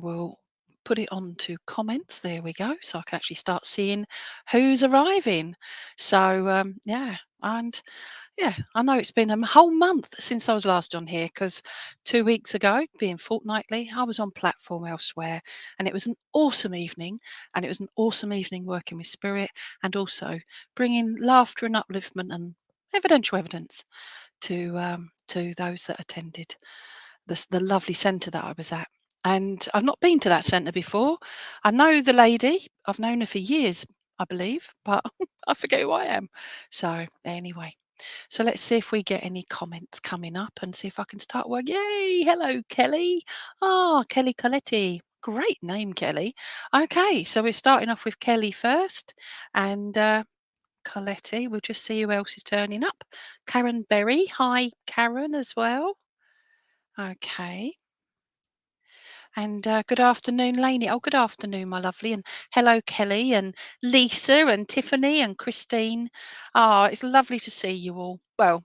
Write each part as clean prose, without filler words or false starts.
We'll put it on to comments. There we go. So I can actually start seeing who's arriving. So yeah, and yeah, I know it's been a whole month since I was last on here because 2 weeks ago, being fortnightly, I was on platform elsewhere, and it was an awesome evening, and it was an awesome evening working with spirit and also bringing laughter and upliftment and evidential evidence to those that attended the lovely centre that I was at. And I've not been to that centre before. I know the lady. I've known her for years, I believe, but I forget who I am. So anyway, so let's see if we get any comments coming up and see if I can start work. Yay! Hello, Kelly. Ah, Kelly Coletti. Great name, Kelly. Okay, so we're starting off with Kelly first, and Coletti. We'll just see who else is turning up. Karen Berry. Hi, Karen, as well. Okay. And good afternoon, Lainey. Oh, good afternoon, my lovely. And hello, Kelly and Lisa and Tiffany and Christine. Ah, it's lovely to see you all. Well,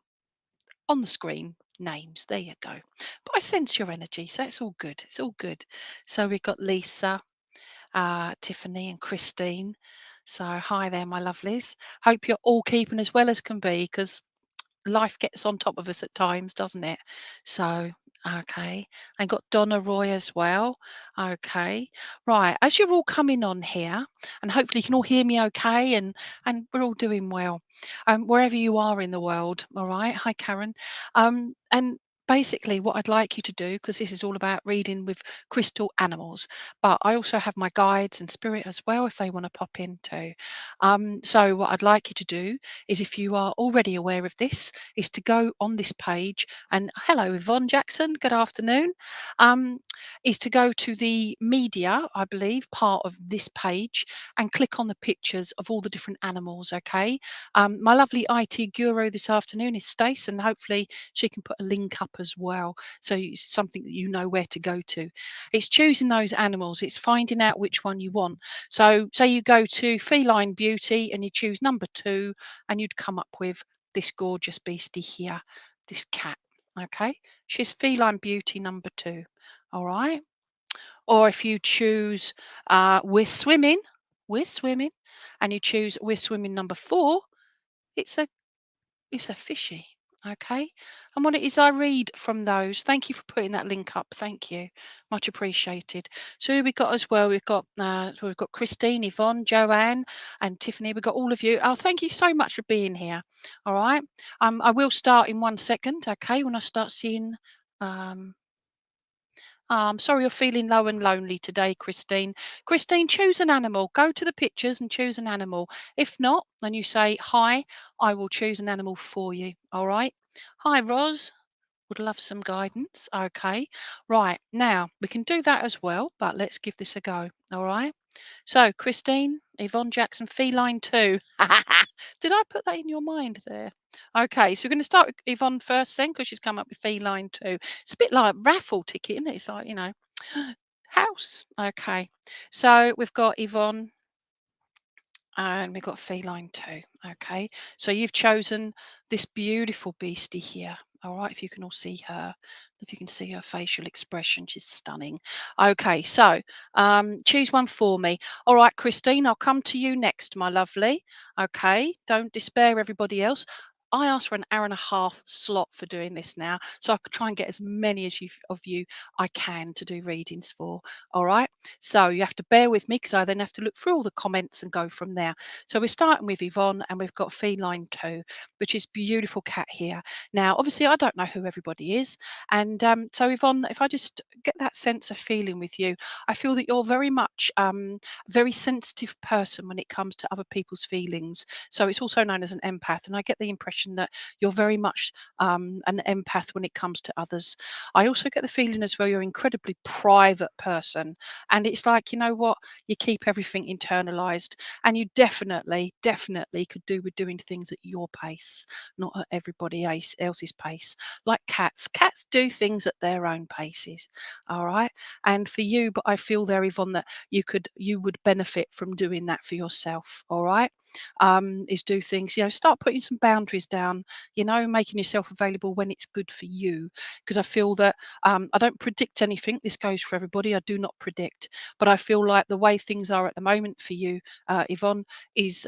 on the screen, names. There you go. But I sense your energy, so it's all good. It's all good. So we've got Lisa, Tiffany, and Christine. So hi there, my lovelies. Hope you're all keeping as well as can be, because life gets on top of us at times, doesn't it? So, okay. And got Donna Roy as well. Okay. Right. As you're all coming on here, and hopefully you can all hear me okay, and we're all doing well. Wherever you are in the world. All right. Hi, Karen. And basically what I'd like you to do, because this is all about reading with crystal animals, but I also have my guides and spirit as well if they want to pop in too. So what I'd like you to do is, if you are already aware of this, is to go on this page and hello, Yvonne Jackson, good afternoon. Um, is to go to the media, I believe, part of this page and click on the pictures of all the different animals. Okay. My lovely IT guru this afternoon is Stace, and hopefully she can put a link up as well. So it's something that you know where to go to. It's choosing those animals, it's finding out which one you want. So say you go to Feline Beauty and you choose number 2, and you'd come up with this gorgeous beastie here, this cat. Okay, she's Feline Beauty number 2. All right. Or if you choose we're swimming, and you choose we're swimming number 4, it's a fishy. Okay. And what it is I read from those. Thank you for putting that link up. Thank you. Much appreciated. So who we got as well? We've got Christine, Yvonne, Joanne, and Tiffany. We've got all of you. Oh, thank you so much for being here. All right. I will start in 1 second, okay, when I start seeing um I'm sorry you're feeling low and lonely today, Christine. Christine, choose an animal. Go to the pictures and choose an animal. If not, and you say hi, I will choose an animal for you. All right. Hi, Roz. Would love some guidance. Okay. Right. Now, we can do that as well, but let's give this a go. All right. So, Christine, Yvonne Jackson, Feline 2. Did I put that in your mind there? Okay, so we're going to start with Yvonne first then, because she's come up with Feline 2. It's a bit like raffle ticket, isn't it? It's like, house. Okay, so we've got Yvonne and we've got Feline 2. Okay, so you've chosen this beautiful beastie here. All right, if you can all see her, if you can see her facial expression, she's stunning. Okay, so choose one for me. All right, Christine, I'll come to you next, my lovely. Okay, don't despair, everybody else. I asked for an hour and a half slot for doing this now, so I could try and get as many of you I can to do readings for. All right, so you have to bear with me because I then have to look through all the comments and go from there. So we're starting with Yvonne, and we've got Feline 2, which is beautiful cat here. Now, obviously, I don't know who everybody is, and so Yvonne, if I just get that sense of feeling with you, I feel that you're very much very sensitive person when it comes to other people's feelings. So it's also known as an empath, and I get the impression that you're very much an empath when it comes to others. I also get the feeling as well you're an incredibly private person, and it's like, you know what, you keep everything internalized, and you definitely could do with doing things at your pace, not at everybody else's pace. Like cats do things at their own paces. All right. And for you, but I feel there, Yvonne, that you would benefit from doing that for yourself. All right. is do things, start putting some boundaries down, making yourself available when it's good for you. Because I feel that I don't predict anything. This goes for everybody. I do not predict, but I feel like the way things are at the moment for you, Yvonne, is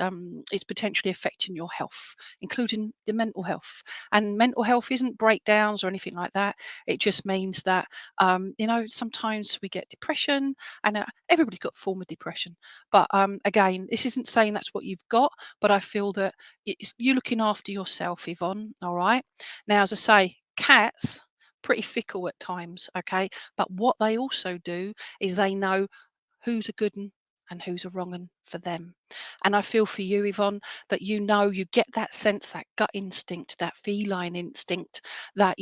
potentially affecting your health, including the mental health. And mental health isn't breakdowns or anything like that. It just means that sometimes we get depression, and everybody's got a form of depression. But again, this isn't saying that's what you've got, but I feel that it's you looking after yourself, Yvonne. All right. Now, as I say, cats pretty fickle at times, okay? But what they also do is they know who's a good one and who's a wrong one for them. And I feel for you, Yvonne, that you get that sense, that gut instinct, that feline instinct, that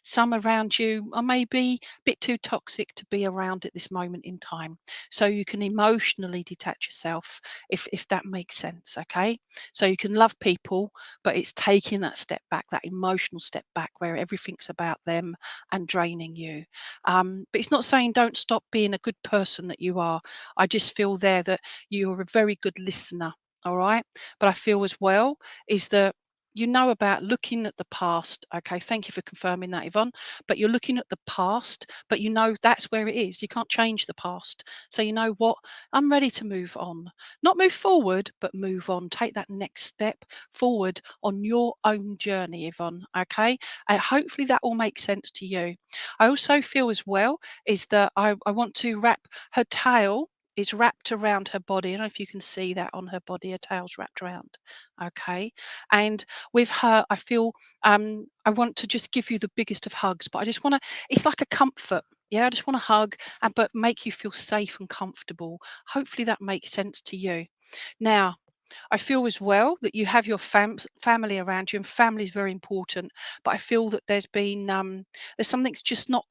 some around you are maybe a bit too toxic to be around at this moment in time. So you can emotionally detach yourself, if that makes sense, okay? So you can love people, but it's taking that step back, that emotional step back where everything's about them and draining you. But it's not saying don't stop being a good person that you are. I just feel there that you're a very good listener. All right. But I feel as well is that about looking at the past. Okay. Thank you for confirming that, Yvonne. But you're looking at the past, but that's where it is. You can't change the past. So you know what? I'm ready to move on. Not move forward, but move on. Take that next step forward on your own journey, Yvonne. Okay. Hopefully that all makes sense to you. I also feel as well is that I want to wrap her tail is wrapped around her body. I don't know if you can see that on her body. Her tail's wrapped around. Okay. And with her, I feel I want to just give you the biggest of hugs, but I just want to, it's like a comfort. Yeah, I just want to hug, but make you feel safe and comfortable. Hopefully that makes sense to you. Now, I feel as well that you have your family around you, and family is very important. But I feel that there's something that's just not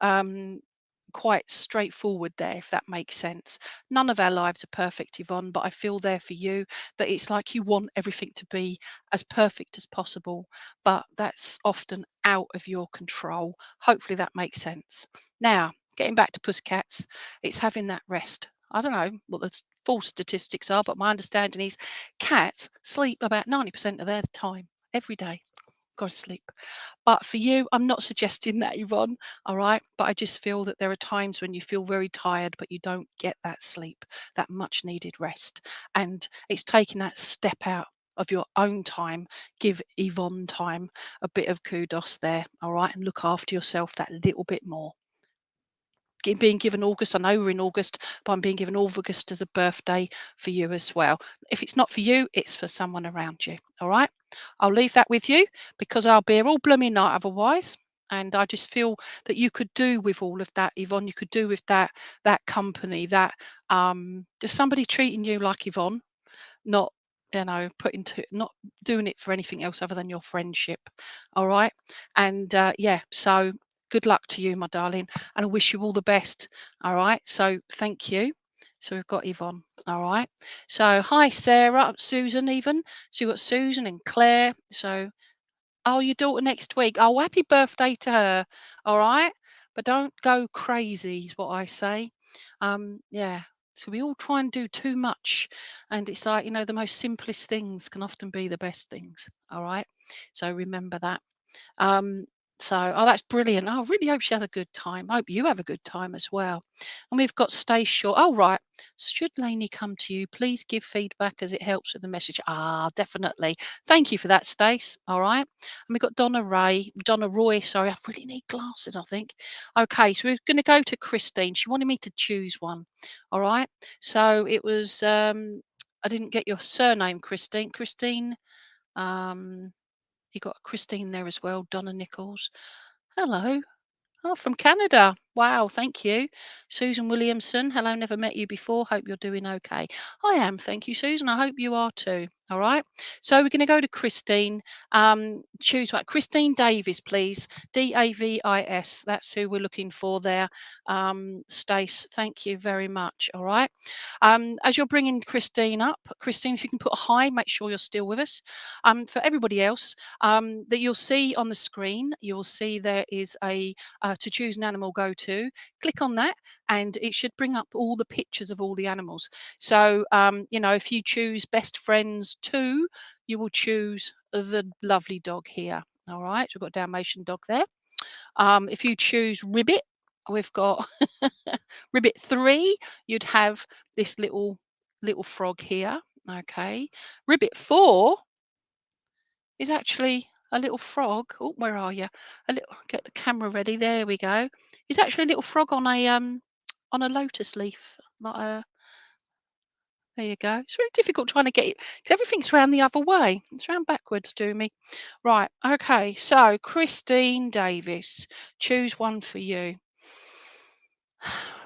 um, quite straightforward there, if that makes sense. None of our lives are perfect, Yvonne, but I feel there for you that it's like you want everything to be as perfect as possible, but that's often out of your control. Hopefully that makes sense. Now, getting back to pussycats, it's having that rest. I don't know what the full statistics are, but my understanding is cats sleep about 90% of their time every day. Go to sleep. But for you, I'm not suggesting that, Yvonne. All right. But I just feel that there are times when you feel very tired, but you don't get that sleep, that much needed rest. And it's taking that step out of your own time. Give Yvonne time, a bit of kudos there. All right. And look after yourself that little bit more. Being given August, I know we're in August, but I'm being given August as a birthday for you as well. If it's not for you, it's for someone around you. All right. I'll leave that with you because I'll be here all blooming night otherwise. And I just feel that you could do with all of that, Yvonne. You could do with that company, that just somebody treating you like Yvonne, not not doing it for anything else other than your friendship. All right. And yeah, so good luck to you, my darling, and I wish you all the best. All right. So thank you. So we've got Yvonne. All right. So hi, Sarah, Susan, even. So you've got Susan and Claire. So, oh, your daughter next week. Oh, happy birthday to her. All right. But don't go crazy, is what I say. Yeah. So we all try and do too much. And it's like, the most simplest things can often be the best things. All right. So remember that. Um, oh, that's brilliant. I really hope she has a good time. I hope you have a good time as well. And we've got Stay Short. Oh, right. Should Lainey come to you, please give feedback as it helps with the message. Ah, definitely. Thank you for that, Stace. All right. And we've got Donna Roy. Sorry, I really need glasses, I think. Okay, so we're going to go to Christine. She wanted me to choose one. All right. So it was, I didn't get your surname, Christine. Christine, um, you got Christine there as well, Donna Nichols. Hello. Oh, from Canada. Wow, thank you. Susan Williamson. Hello, never met you before. Hope you're doing okay. I am. Thank you, Susan. I hope you are too. All right. So we're going to go to Christine. Choose what? Christine Davis, please. Davis. That's who we're looking for there. Stace, thank you very much. All right. As you're bringing Christine up, Christine, if you can put a hi, make sure you're still with us. For everybody else, that you'll see on the screen, you'll see there is a to choose an animal, go to, click on that, and it should bring up all the pictures of all the animals. So, if you choose best friends 2, you will choose the lovely dog here. All right, we've got a Dalmatian dog there. If you choose Ribbit, we've got Ribbit 3, you'd have this little frog here. Okay. Ribbit 4 is actually a little frog. Oh, where are you? A little get the camera ready. There we go. It's actually a little frog on a lotus leaf. Not a There you go. It's really difficult trying to get it because everything's round the other way. It's round backwards, do me. Right. Okay. So Christine Davis, choose one for you.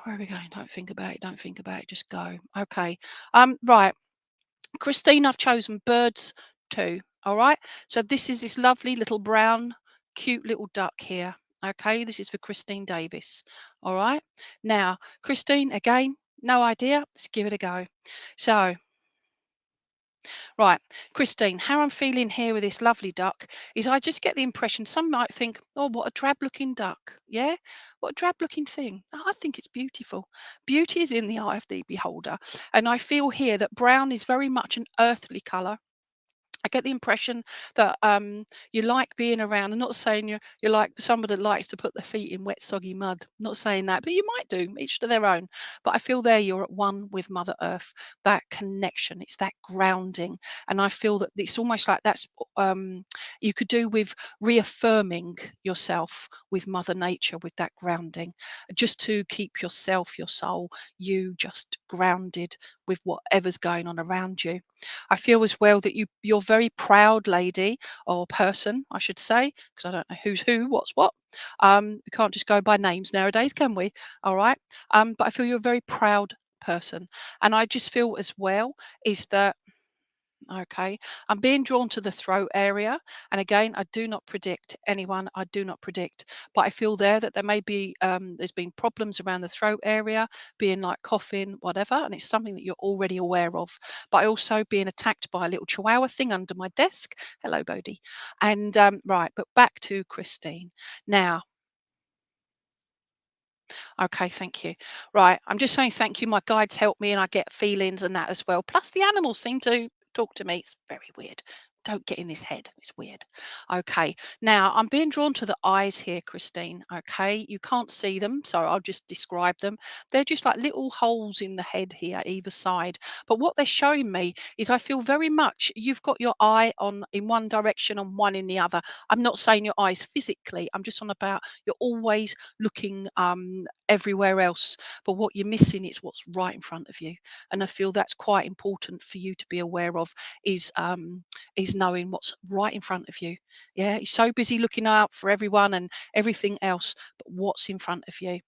Where are we going? Don't think about it. Don't think about it. Just go. Okay. Right. Christine, I've chosen birds too. All right. So this is this lovely little brown, cute little duck here. Okay. This is for Christine Davis. All right. Now, Christine, again, no idea. Let's give it a go. So, right, Christine, how I'm feeling here with this lovely duck is I just get the impression some might think, oh, what a drab looking duck. Yeah, what a drab looking thing. No, I think it's beautiful. Beauty is in the eye of the beholder. And I feel here that brown is very much an earthly colour. I get the impression that you like being around. I'm not saying you're like somebody that likes to put their feet in wet, soggy mud. Not saying that, but you might do. Each to their own. But I feel there you're at one with Mother Earth. That connection, it's that grounding, and I feel that it's almost like that's you could do with reaffirming yourself with Mother Nature with that grounding, just to keep yourself, your soul, you just grounded with whatever's going on around you. I feel as well that you're very proud lady or person, I should say, because I don't know who's who, what's what. We can't just go by names nowadays, can we? All right. But I feel you're a very proud person, and I just feel as well is that okay. I'm being drawn to the throat area. And again, I do not predict anyone. I do not predict. But I feel there that there may be, there's been problems around the throat area, being like coughing, whatever. And it's something that you're already aware of. But I also being attacked by a little chihuahua thing under my desk. Hello, Bodhi. And right, but back to Christine. Now, okay, thank you. Right, I'm just saying thank you. My guides help me and I get feelings and that as well. Plus, the animals seem to talk to me. It's very weird. Don't get in this head. It's weird. Okay, now I'm being drawn to the eyes here, Christine. Okay, you can't see them, so I'll just describe them. They're just like little holes in the head here, either side. But what they're showing me is I feel very much you've got your eye on in one direction and one in the other. I'm not saying your eyes physically, I'm just on about you're always looking everywhere else, but what you're missing is what's right in front of you. And I feel that's quite important for you to be aware of is knowing what's right in front of you. Yeah, you're so busy looking out for everyone and everything else, but what's in front of you.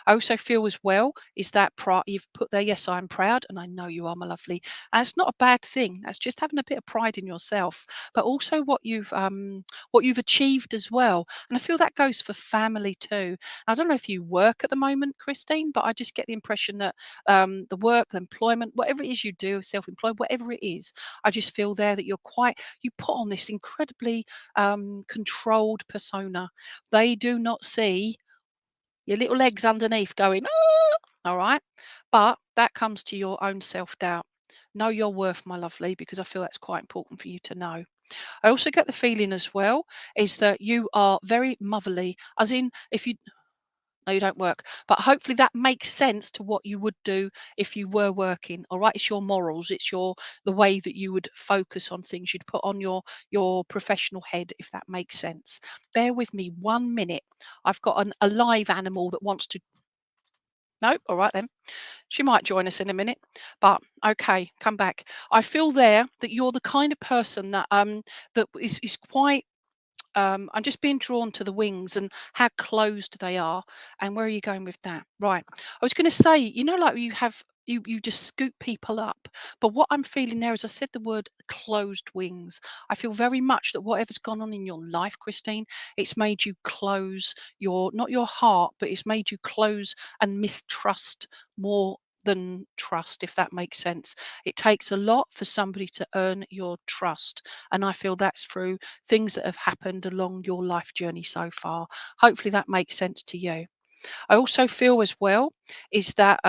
I also feel as well is that pride you've put there. Yes, I'm proud, and I know you are, my lovely. And it's not a bad thing. That's just having a bit of pride in yourself, but also what you've achieved as well. And I feel that goes for family too. I don't know if you work at the moment, Christine, but I just get the impression that the work, the employment, whatever it is you do, self-employed, whatever it is, I just feel there that you put on this incredibly controlled persona. They do not see your little legs underneath going, "Ah," all right? But that comes to your own self-doubt. Know your worth, my lovely, because I feel that's quite important for you to know. I also get the feeling as well is that you are very motherly, as in if you no, you don't work. But hopefully that makes sense to what you would do if you were working. All right. It's your morals. It's the way that you would focus on things you'd put on your professional head, if that makes sense. Bear with me 1 minute. I've got a live animal that wants to no, all right then. She might join us in a minute. But okay, come back. I feel there that you're the kind of person that is quite I'm just being drawn to the wings and how closed they are. And where are you going with that? Right. I was going to say, like you just scoop people up. But what I'm feeling there is I said the word closed wings. I feel very much that whatever's gone on in your life, Christine, it's made you close your not your heart, but it's made you close and mistrust more than trust, if that makes sense. It takes a lot for somebody to earn your trust. And I feel that's through things that have happened along your life journey so far. Hopefully that makes sense to you. I also feel as well is that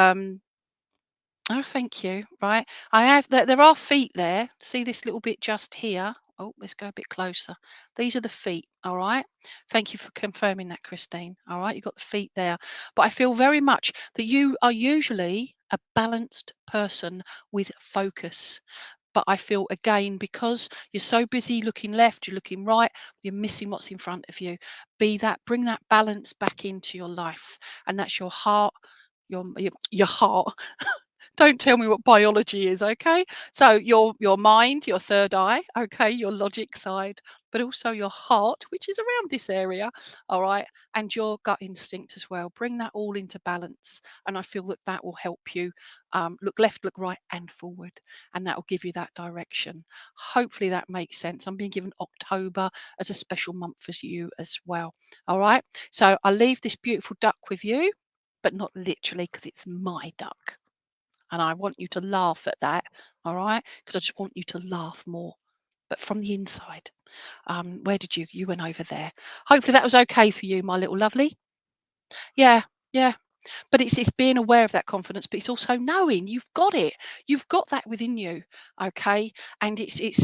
oh, thank you. Right. I have there are feet there. See this little bit just here? Oh, let's go a bit closer. These are the feet. All right. Thank you for confirming that, Christine. All right. You got the feet there. But I feel very much that you are usually a balanced person with focus. But I feel again, because you're so busy looking left, you're looking right, you're missing what's in front of you. Bring that balance back into your life. And that's your heart, your heart. Don't tell me what biology is, okay? So your mind, your third eye, okay, your logic side, but also your heart, which is around this area, all right, and your gut instinct as well. Bring that all into balance, and I feel that that will help you look left, look right, and forward, and that will give you that direction. Hopefully that makes sense. I'm being given October as a special month for you as well. All right, so I'll leave this beautiful duck with you, but not literally because it's my duck. And I want you to laugh at that, all right? Because I just want you to laugh more, but from the inside. Where did you went over there? Hopefully that was okay for you, my little lovely. Yeah, yeah. But it's being aware of that confidence, but it's also knowing you've got it. You've got that within you, okay? And it's we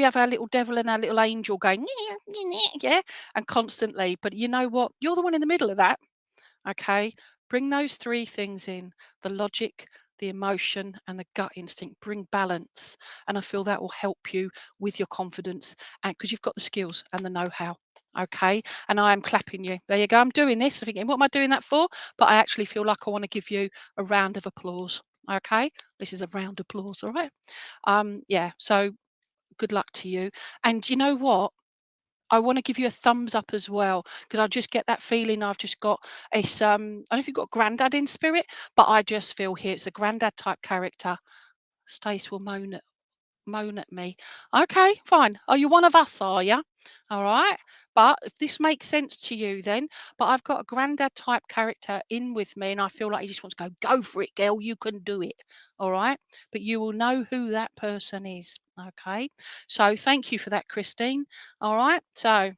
have our little devil and our little angel going, yeah, and constantly. But you know what? You're the one in the middle of that. Okay, bring those three things in: the logic, the emotion, and the gut instinct. Bring balance, and I feel that will help you with your confidence, and because you've got the skills and the know-how. Okay, and I am clapping you. There you go. I'm doing this. I'm thinking, what am I doing that for? But I actually feel like I want to give you a round of applause. Okay, this is a round of applause. All right. Yeah. So good luck to you. And you know what? I want to give you a thumbs up as well because I just get that feeling I've just got it's I don't know if you've got granddad in spirit, but I just feel here it's a granddad type character. Stace will moan at me. Okay, fine. Are you one of us, are you? All right. But if this makes sense to you then, but I've got a granddad type character in with me and I feel like he just wants to go for it, girl. You can do it. All right. But you will know who that person is. Okay. So thank you for that, Christine. All right. So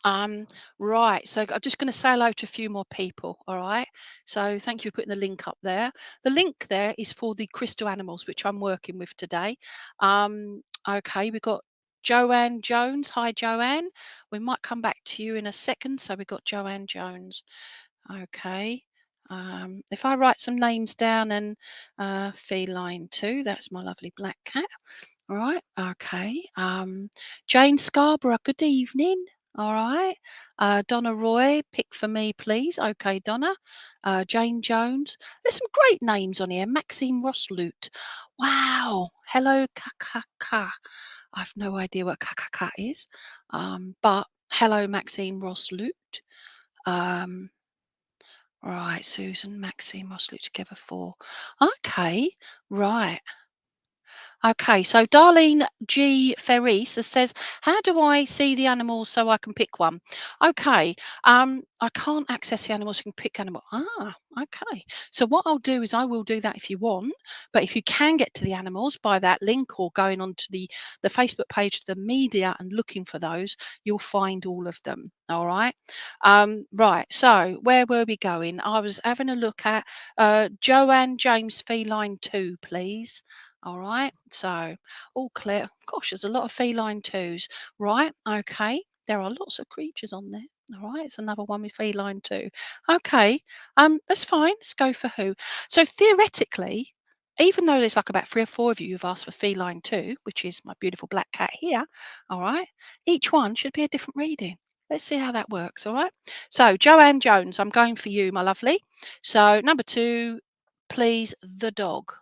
um, right. So I'm just going to say hello to a few more people. All right. So thank you for putting the link up there. The link there is for the crystal animals, which I'm working with today. Okay. We've got Joanne Jones. Hi, Joanne. We might come back to you in a second. So we've got Joanne Jones. Okay. If I write some names down and feline too, that's my lovely black cat. All right. Okay. Jane Scarborough, good evening. All right. Donna Roy, pick for me, please. Okay, Donna. Jane Jones. There's some great names on here. Maxine Rossloot. Wow. Hello, Kakaka. I've no idea what Kakaka is. But hello, Maxine Rossloot. Um, right. Susan, Maxine Rossloot together for. Okay. Right. Okay, so Darlene G. Ferris says, "How do I see the animals so I can pick one?" Okay, I can't access the animals. You can pick animal. Okay. So what I'll do is I will do that if you want. But if you can get to the animals by that link or going onto the Facebook page, the media, and looking for those, you'll find all of them. All right. Right. So where were we going? I was having a look at Joanne James Feline 2, please. All right, so all clear. Gosh, there's a lot of feline twos. Right, okay. There are lots of creatures on there. All right, it's another one with feline too. Okay, that's fine. Let's go for who. So theoretically, even though there's like about 3 or 4 of you who've asked for feline too, which is my beautiful black cat here, all right, each one should be a different reading. Let's see how that works. All right. So Joanne Jones, I'm going for you, my lovely. So number 2, please, the dog.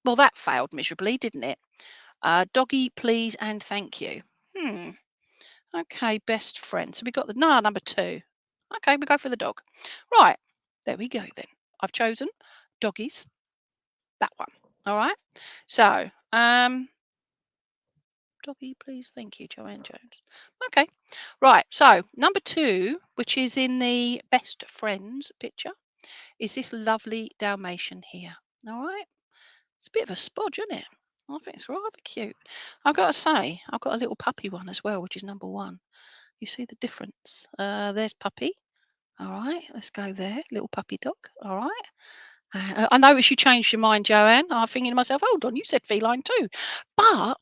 Well, that failed miserably, didn't it? Doggy, please, and thank you. Hmm. Okay, best friend. So we got the number 2. Okay, we go for the dog. Right. There we go then. I've chosen doggies. That one. All right. So, doggy, please, thank you, Joanne Jones. Okay. Right. So number 2, which is in the best friends picture, is this lovely Dalmatian here. All right. It's a bit of a spodge, isn't it? I think it's rather cute. I've got to say, I've got a little puppy one as well, which is number 1. You see the difference? There's puppy. All right, let's go there. Little puppy dog. All right. I noticed you changed your mind, Joanne. I'm thinking to myself, hold on, you said feline too. But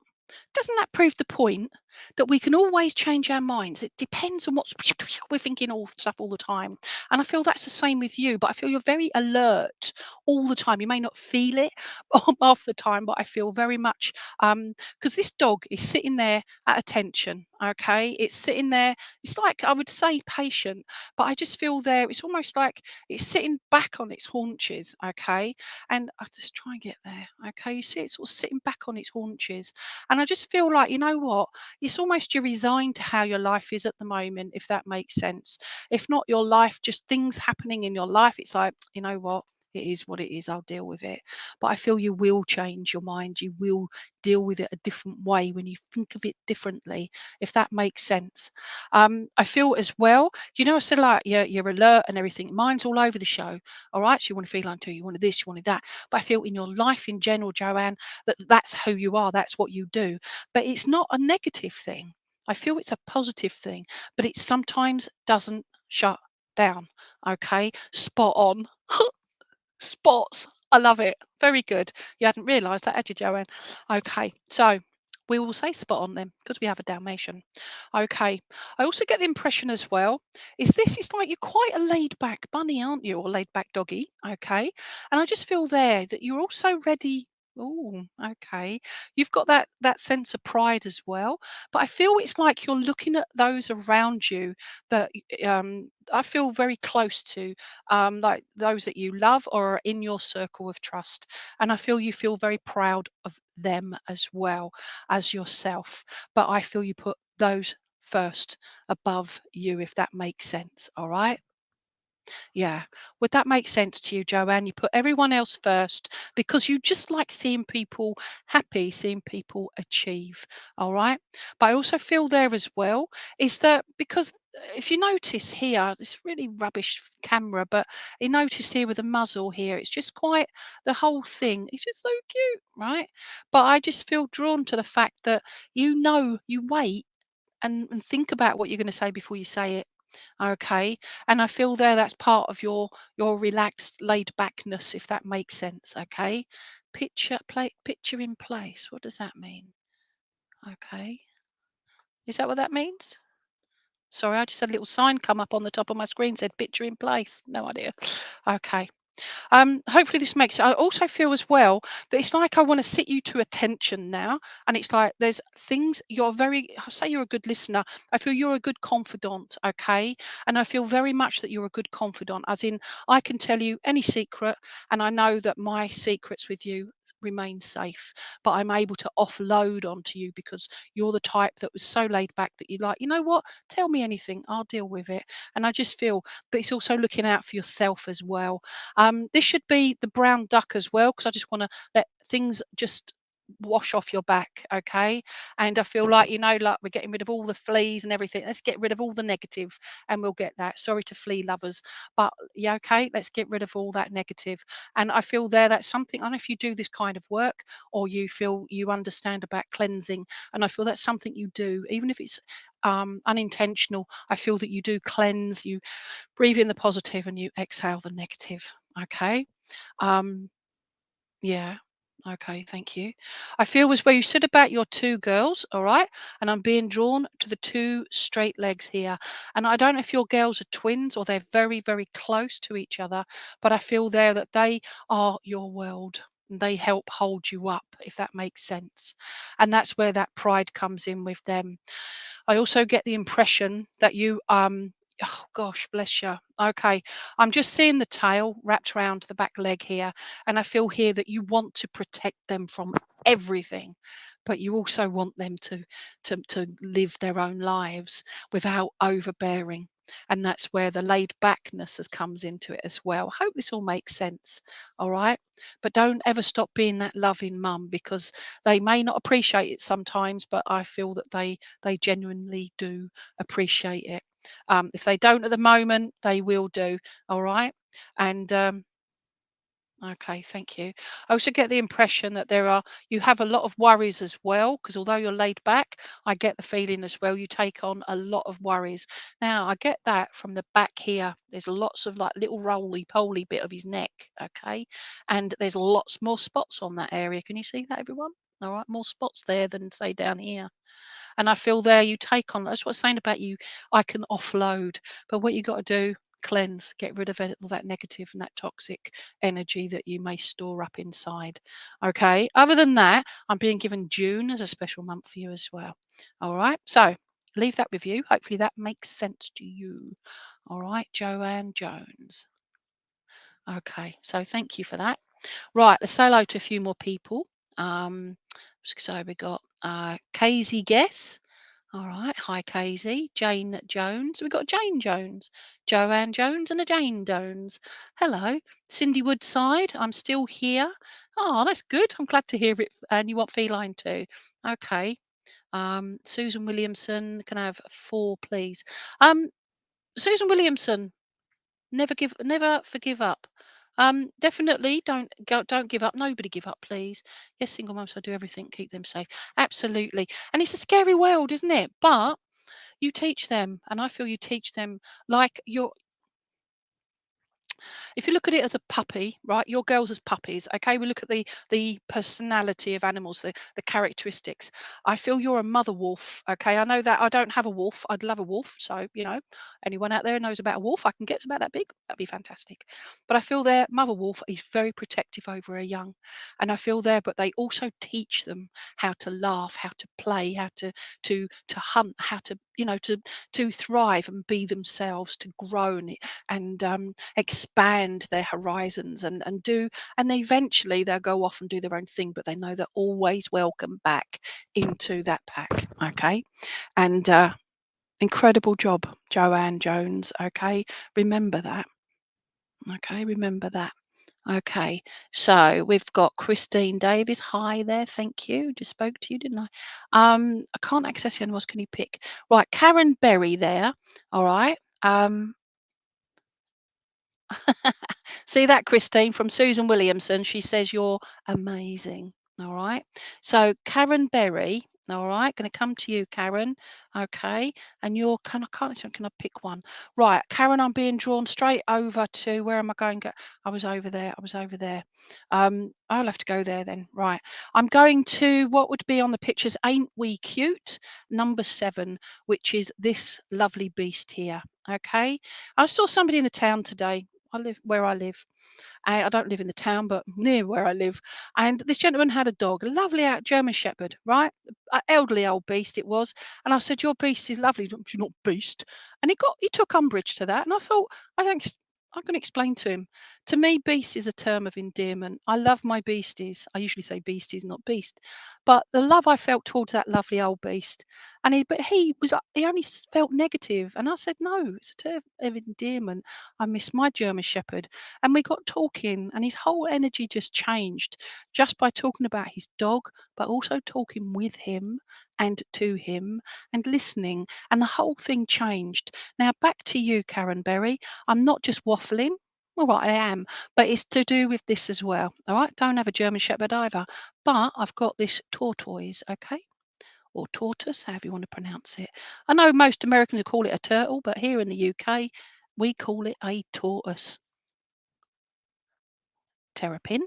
doesn't that prove the point that we can always change our minds? It depends on what's we're thinking all stuff all the time. And I feel that's the same with you, but I feel you're very alert all the time. You may not feel it half the time, but I feel very much because this dog is sitting there at attention. Okay. It's sitting there. It's like I would say patient, but I just feel there. It's almost like it's sitting back on its haunches. Okay. And I just try and get there. Okay. You see, it's sort of sitting back on its haunches and I just feel like, you know what? It's almost you're resigned to how your life is at the moment, if that makes sense. If not your life, just things happening in your life, it's like, you know what? It is what it is. I'll deal with it. But I feel you will change your mind. You will deal with it a different way when you think of it differently, if that makes sense. I feel as well, I said like you're alert and everything. Mine's all over the show. All right. So you want to feel on too, you wanted this, you wanted that. But I feel in your life in general, Joanne, that's who you are, that's what you do. But it's not a negative thing. I feel it's a positive thing, but it sometimes doesn't shut down. Okay, spot on. Spots. I love it. Very good. You hadn't realised that, had you, Joanne? Okay, so we will say spot on then because we have a Dalmatian. Okay. I also get the impression as well is this is like you're quite a laid back bunny, aren't you? Or laid back doggy. Okay. And I just feel there that you're also ready. Oh, okay. You've got that sense of pride as well. But I feel it's like you're looking at those around you that I feel very close to, like those that you love or are in your circle of trust. And I feel you feel very proud of them as well as yourself. But I feel you put those first above you, if that makes sense. All right. Yeah. Would that make sense to you, Joanne? You put everyone else first because you just like seeing people happy, seeing people achieve. All right. But I also feel there as well is that because if you notice here, this really rubbish camera, but you notice here with the muzzle here, it's just quite the whole thing. It's just so cute, right? But I just feel drawn to the fact that you wait and think about what you're going to say before you say it. Okay. And I feel there that's part of your relaxed laid backness, if that makes sense. Okay. Picture in place. What does that mean? Okay. Is that what that means? Sorry, I just had a little sign come up on the top of my screen said picture in place. No idea. Okay. Hopefully this makes it. I also feel as well that it's like I want to sit you to attention now, and it's like there's things you're very. I say you're a good listener. I feel you're a good confidant, okay, and I feel very much that you're a good confidant. As in, I can tell you any secret, and I know that my secrets with you remain safe, but I'm able to offload onto you because you're the type that was so laid back that you like, you know what, tell me anything, I'll deal with it. And I just feel, but it's also looking out for yourself as well. This should be the brown duck as well, because I just want to let things just wash off your back, okay? And I feel like, like we're getting rid of all the fleas and everything. Let's get rid of all the negative and we'll get that. Sorry to flea lovers, but yeah, okay, let's get rid of all that negative. And I feel there that's something, I don't know if you do this kind of work or you feel you understand about cleansing. And I feel that's something you do, even if it's unintentional. I feel that you do cleanse, you breathe in the positive and you exhale the negative. Okay. Um, yeah. Okay, thank you. I feel as where you said about your two girls, all right, and I'm being drawn to the two straight legs here. And I don't know if your girls are twins or they're very, very close to each other, but I feel there that they are your world. And they help hold you up, if that makes sense. And that's where that pride comes in with them. I also get the impression that you oh gosh, bless you. Okay. I'm just seeing the tail wrapped around the back leg here, and I feel here that you want to protect them from everything, but you also want them to live their own lives without overbearing. And that's where the laid backness has comes into it as well. Hope this all makes sense. All right. But don't ever stop being that loving mum because they may not appreciate it sometimes, but I feel that they genuinely do appreciate it. If they don't at the moment, they will do. All right. And Okay, thank you. I also get the impression that you have a lot of worries as well, because although you're laid back, I get the feeling as well you take on a lot of worries. Now, I get that from the back here. There's lots of like little roly-poly bit of his neck, okay? And there's lots more spots on that area. Can you see that, everyone? All right, more spots there than say down here. And I feel there you take on, that's what I'm saying about you. I can offload, but what you got to do, cleanse, get rid of all that negative and that toxic energy that you may store up inside. Okay. Other than that, I'm being given June as a special month for you as well. All right. So leave that with you. Hopefully that makes sense to you. All right, Joanne Jones. Okay. So thank you for that. Right. Let's say hello to a few more people. Um, so we got Casey Guess. All right. Hi, Casey. Jane Jones. We've got Jane Jones, Joanne Jones, and a Jane Jones. Hello. Cindy Woodside. I'm still here. Oh, that's good. I'm glad to hear it. And you want feline too. Okay. Susan Williamson. Can I have four, please? Susan Williamson. Never forgive up. Definitely don't give up. Nobody give up, please. Yes, single mums, I do everything, keep them safe. Absolutely. And it's a scary world, isn't it? But you teach them, and I feel you teach them like you're if you look at it as a puppy, right? Your girls as puppies, okay? We look at the personality of animals, the characteristics. I feel you're a mother wolf, okay? I know that I don't have a wolf. I'd love a wolf. So, anyone out there knows about a wolf, I can get about that big. That'd be fantastic. But I feel their mother wolf is very protective over her young. And I feel there, but they also teach them how to laugh, how to play, how to hunt, how to, to thrive and be themselves, to grow and expand their horizons and eventually they'll go off and do their own thing, but they know they're always welcome back into that pack. Okay. And incredible job, Joanne Jones. Okay, remember that. Okay, remember that. Okay, so we've got Christine Davis. Hi there, thank you. Just spoke to you, didn't I? I can't access the animals. Can you pick? Right, Karen Berry there. All right. See that, Christine, from Susan Williamson. She says you're amazing. All right. So Karen Berry. All right, going to come to you, Karen. Okay, and you're can I pick one? Right, Karen, I'm being drawn straight over to where am I going? I was over there. I was over there. I'll have to go there then. Right, I'm going to what would be on the pictures. Ain't we cute? Number 7, which is this lovely beast here. Okay, I saw somebody in the town today. I live where I live. I don't live in the town, but near where I live. And this gentleman had a dog, a lovely out German Shepherd, right? An elderly old beast it was. And I said, "Your beast is lovely." "She's not beast." And he took umbrage to that. And I thought, I think I'm going to explain to him. To me, beast is a term of endearment. I love my beasties. I usually say beasties, not beast. But the love I felt towards that lovely old beast, but he only felt negative, and I said, "No, it's a term of endearment. I miss my German Shepherd." And we got talking, and his whole energy just changed just by talking about his dog, but also talking with him and to him and listening. And the whole thing changed. Now, back to you, Karen Berry. I'm not just waffling. All right, I am, but it's to do with this as well. All right, don't have a German Shepherd either, but I've got this tortoise, okay? Or tortoise, however you want to pronounce it. I know most Americans call it a turtle, but here in the UK, we call it a tortoise. Terrapin,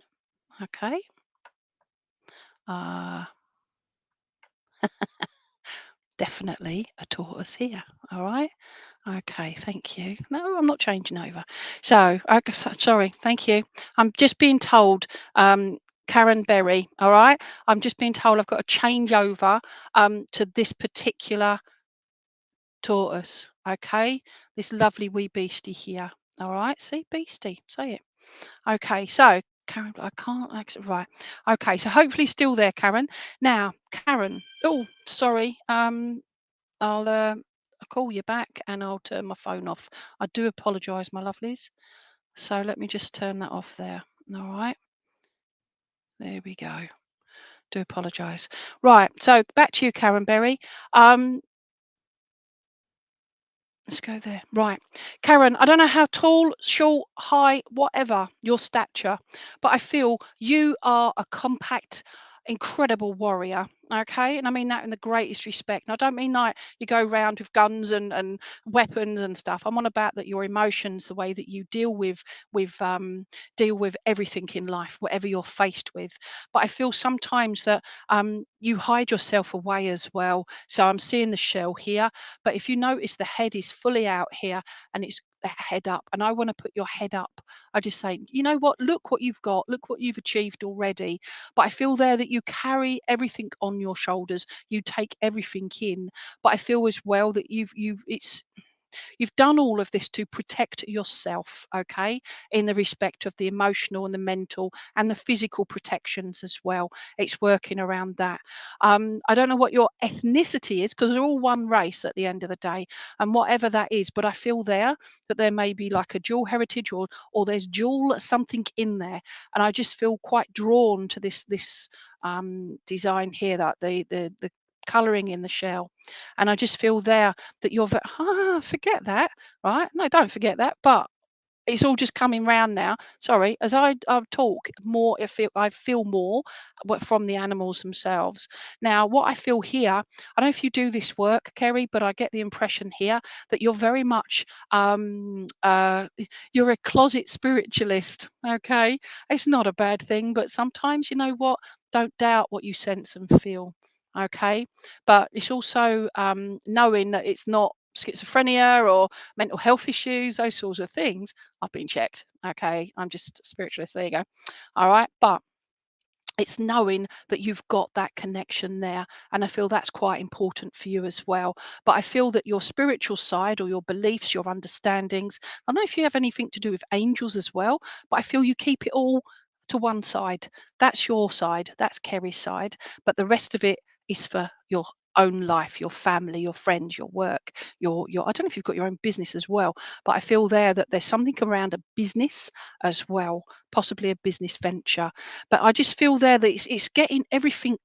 okay. Uh, Definitely a tortoise here. All right. Okay. Thank you. No, I'm not changing over. So, sorry. Thank you. I'm just being told, Karen Berry. All right. I'm just being told I've got to change over to this particular tortoise. Okay. This lovely wee beastie here. All right. See, beastie. Say it. Okay, so Karen, I can't actually right. Okay, so hopefully still there, Karen. Now, Karen. Oh, sorry. I'll call you back and I'll turn my phone off. I do apologise, my lovelies. So let me just turn that off there. All right. There we go. Do apologise. Right. So back to you, Karen Berry. Um, Let's go there. Right. Karen, I don't know how tall, short, high, whatever your stature, but I feel you are a compact, incredible warrior. Okay. And I mean that in the greatest respect. And I don't mean like you go around with guns and weapons and stuff. I'm on about that your emotions, the way that you with deal with everything in life, whatever you're faced with. But I feel sometimes that you hide yourself away as well. So I'm seeing the shell here, but if you notice, the head is fully out here and it's the head up. And I want to put your head up. I just say, you know what? Look what you've got. Look what you've achieved already. But I feel there that you carry everything on your shoulders. You take everything in. But I feel as well that you've done all of this to protect yourself, okay, in the respect of the emotional and the mental and the physical protections as well. It's working around that. I don't know what your ethnicity is because they're all one race at the end of the day, and whatever that is, but I feel there that there may be like a dual heritage or there's dual something in there, and I just feel quite drawn to this design here, that the colouring in the shell, and I just feel there that you're forget that, right? No, don't forget that. But it's all just coming round now. Sorry, as I talk more, I feel more from the animals themselves. Now, what I feel here, I don't know if you do this work, Kerry, but I get the impression here that you're very much you're a closet spiritualist. Okay, it's not a bad thing, but sometimes you know what? Don't doubt what you sense and feel. Okay, but it's also knowing that it's not schizophrenia or mental health issues, those sorts of things. I've been checked. Okay, I'm just a spiritualist. There you go. All right, but it's knowing that you've got that connection there, and I feel that's quite important for you as well. But I feel that your spiritual side or your beliefs, your understandings, I don't know if you have anything to do with angels as well, but I feel you keep it all to one side. That's your side, that's Kerry's side, but the rest of it is for your own life, your family, your friends, your work, your I don't know if you've got your own business as well, but I feel there that there's something around a business as well, possibly a business venture. But I just feel there that it's getting everything.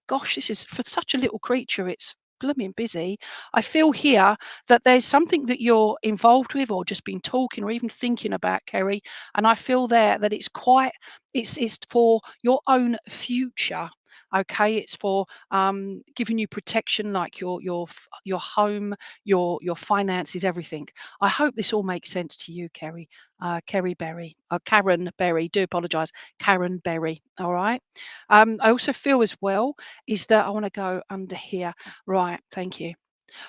Gosh, this is for such a little creature. It's blooming busy. I feel here that there's something that you're involved with, or just been talking, or even thinking about, Kerry. And I feel there that it's quite. It's for your own future. Okay, it's for giving you protection, like your home, your finances, everything. I hope this all makes sense to you, Kerry. Kerry Berry, Karen Berry. Do apologise, Karen Berry. All right. I also feel as well is that I want to go under here. Right. Thank you.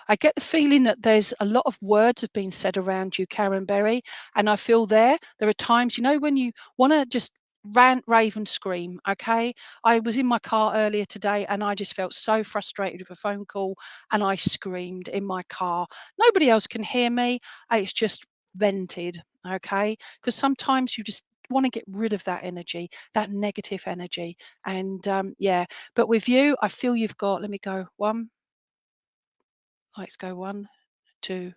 I get the feeling that there's a lot of words have been said around you, Karen Berry, and I feel there are times, when you want to just rant, rave, and scream. Okay, I was in my car earlier today, and I just felt so frustrated with a phone call, and I screamed in my car. Nobody else can hear me. It's just vented. Okay, because sometimes you just want to get rid of that energy, that negative energy, and yeah. But with you, I feel you've got. Let me go. One. Let's go one, 2,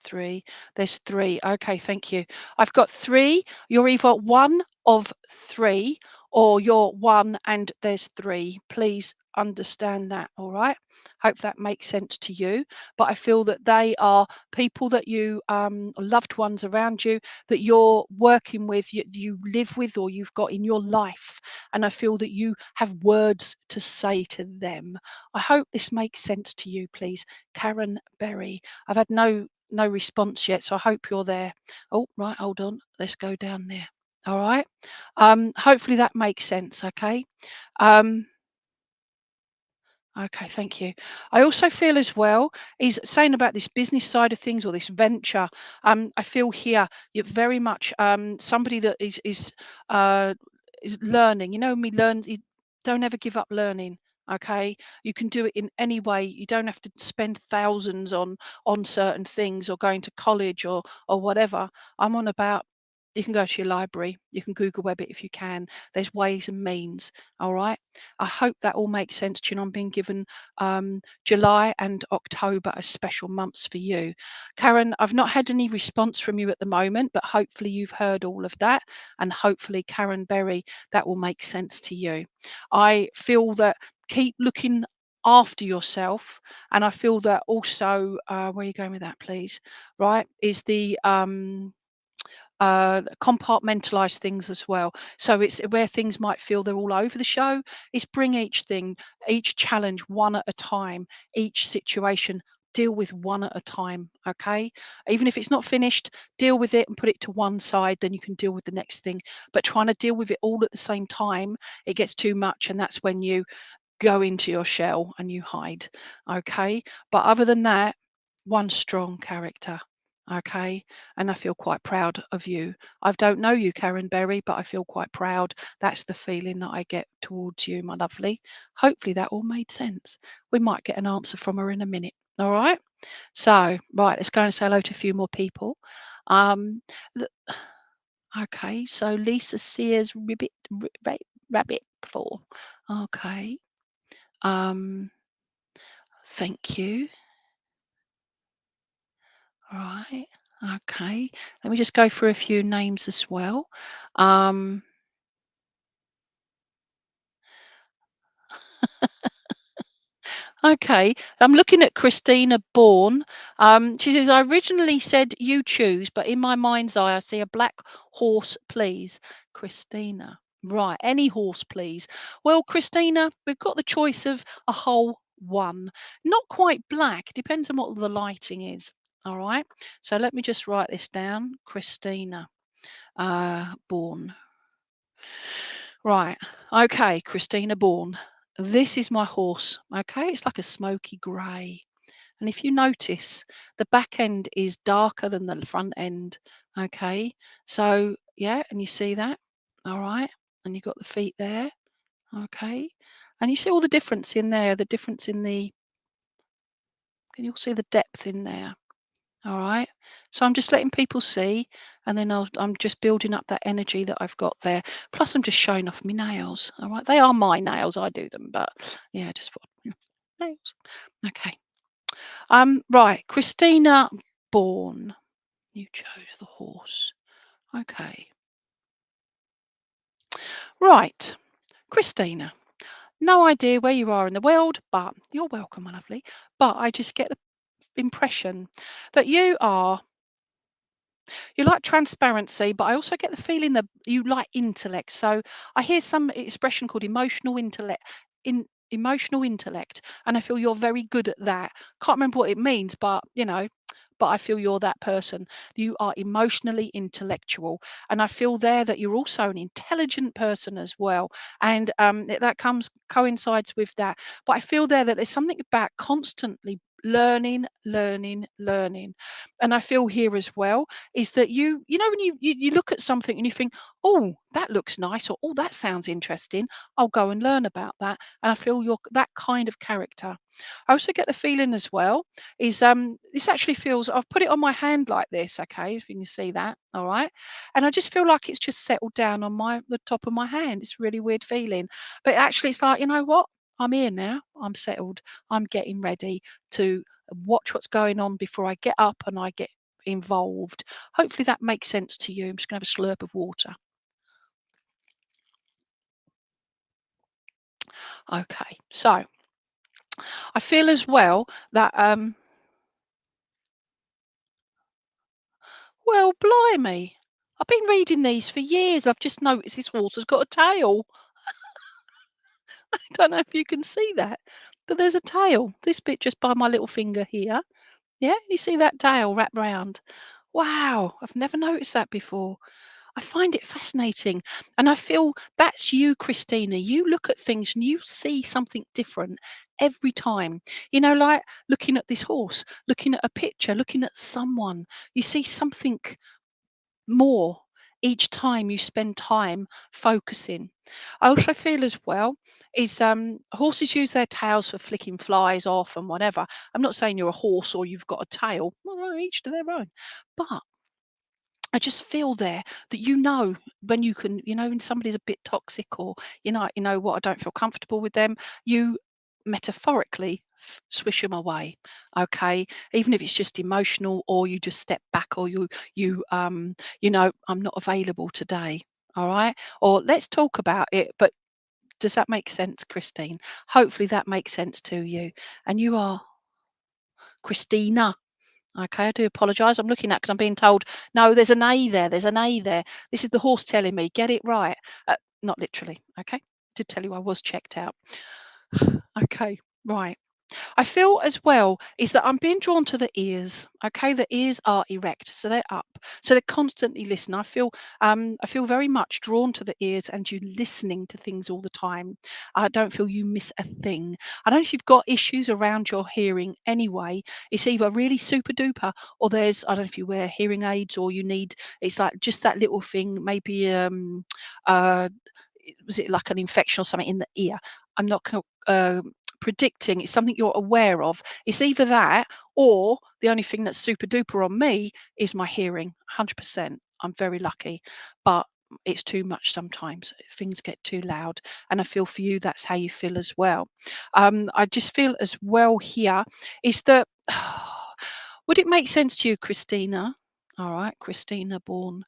3. There's 3. Okay, thank you. I've got 3. You're either one of 3 or you're 1 and there's 3. Please understand that, all right? Hope that makes sense to you. But I feel that they are people that you, loved ones around you that you're working with, you live with, or you've got in your life. And I feel that you have words to say to them. I hope this makes sense to you, please. Karen Berry. I've had no response yet, so I hope you're there. Oh, right, hold on. Let's go down there. All right. Hopefully that makes sense. Okay. Um, okay, thank you. I also feel as well is saying about this business side of things or this venture. I feel here you're very much somebody that uh, is learning. When we learn, you don't ever give up learning. Okay, you can do it in any way. You don't have to spend thousands on certain things or going to college or whatever. I'm on about. You can go to your library. You can Google Web it if you can. There's ways and means. All right. I hope that all makes sense to you. And I'm being given July and October as special months for you. Karen, I've not had any response from you at the moment, but hopefully you've heard all of that. And hopefully, Karen Berry, that will make sense to you. I feel that keep looking after yourself. And I feel that also, where are you going with that, please? Right, is the compartmentalize things as well. So it's where things might feel they're all over the show, is bring each thing, each challenge one at a time, each situation. Deal with one at a time, okay? Even if it's not finished, deal with it and put it to one side, then you can deal with the next thing. But trying to deal with it all at the same time, it gets too much, and that's when you go into your shell and you hide. Okay. But other than that, one strong character. Okay. And I feel quite proud of you. I don't know you, Karen Berry, but I feel quite proud. That's the feeling that I get towards you, my lovely. Hopefully that all made sense. We might get an answer from her in a minute. All right. So, right, let's go and say hello to a few more people. Um, th- okay. So Lisa Sears Rabbit 4. Okay. Um, Thank you. Right. Okay. Let me just go through a few names as well. Um, okay. I'm looking at Christina Bourne. She says, I originally said you choose, but in my mind's eye, I see a black horse, please. Christina. Right. Any horse, please. Well, Christina, we've got the choice of a whole one. Not quite black. Depends on what the lighting is. All right. So let me just write this down. Christina. Bourne. Right. Okay, Christina Bourne. This is my horse. Okay, it's like a smoky grey. And if you notice, the back end is darker than the front end. Okay, so yeah, and you see that. All right, and you've got the feet there. Okay, and you see all the difference in there, the difference in the, can you all see the depth in there? All right. So I'm just letting people see, and then I'm just building up that energy that I've got there. Plus, I'm just showing off my nails. All right. They are my nails. I do them, but yeah, just for nails. Okay. Right. Christina Bourne. You chose the horse. Okay. Right. Christina. No idea where you are in the world, but you're welcome, my lovely. But I just get the impression that you like transparency, but I also get the feeling that you like intellect. So I hear some expression called emotional intellect, and I feel you're very good at that. Can't remember what it means, but but I feel you're that person. You are emotionally intellectual, and I feel there that you're also an intelligent person as well, and that comes coincides with that. But I feel there that there's something about constantly learning, learning, learning, and I feel here as well is that when you look at something and you think, oh, that looks nice, or oh, that sounds interesting, I'll go and learn about that. And I feel you're that kind of character. I also get the feeling as well is this actually feels, I've put it on my hand like this, okay, if you can see that, all right, and I just feel like it's just settled down on the top of my hand. It's a really weird feeling, but actually it's like, you know what, I'm here now, I'm settled, I'm getting ready to watch what's going on before I get up and I get involved. Hopefully that makes sense to you. I'm just going to have a slurp of water. Okay, so I feel as well that well, blimey, I've been reading these for years. I've just noticed this horse has got a tail. I don't know if you can see that, but there's a tail. This bit just by my little finger here. Yeah, you see that tail wrapped round. Wow, I've never noticed that before. I find it fascinating. And I feel that's you, Christina. You look at things and you see something different every time. Like looking at this horse, looking at a picture, looking at someone. You see something more each time you spend time focusing. I also feel as well is horses use their tails for flicking flies off and whatever. I'm not saying you're a horse or you've got a tail. Well, each to their own. But I just feel there that when you can, when somebody's a bit toxic or what, I don't feel comfortable with them, you metaphorically swish them away. Okay, even if it's just emotional, or you just step back, or I'm not available today. All right, or let's talk about it, but Does that make sense, Christine? Hopefully that makes sense to you. And you are Christina. Okay, I do apologise. I'm looking at because I'm being told, no, there's an A there. There's an A there. This is the horse telling me, get it right. Not literally. Okay. Did tell you I was checked out. Okay. Right. I feel as well is that I'm being drawn to the ears. Okay, the ears are erect, so they're up, so they're constantly listening. I feel very much drawn to the ears, and you listening to things all the time. I don't feel you miss a thing. I don't know if you've got issues around your hearing anyway. It's either really super duper, or there's I don't know if you wear hearing aids or you need. It's like just that little thing, maybe uh was it like an infection or something in the ear? I'm not predicting. It's something you're aware of. It's either that or the only thing that's super duper on me is my hearing. 100%. I'm very lucky, but it's too much sometimes. Things get too loud, and I feel for you that's how you feel as well. I just feel as well here is that would it make sense to you, Christina? All right, Christina Bourne,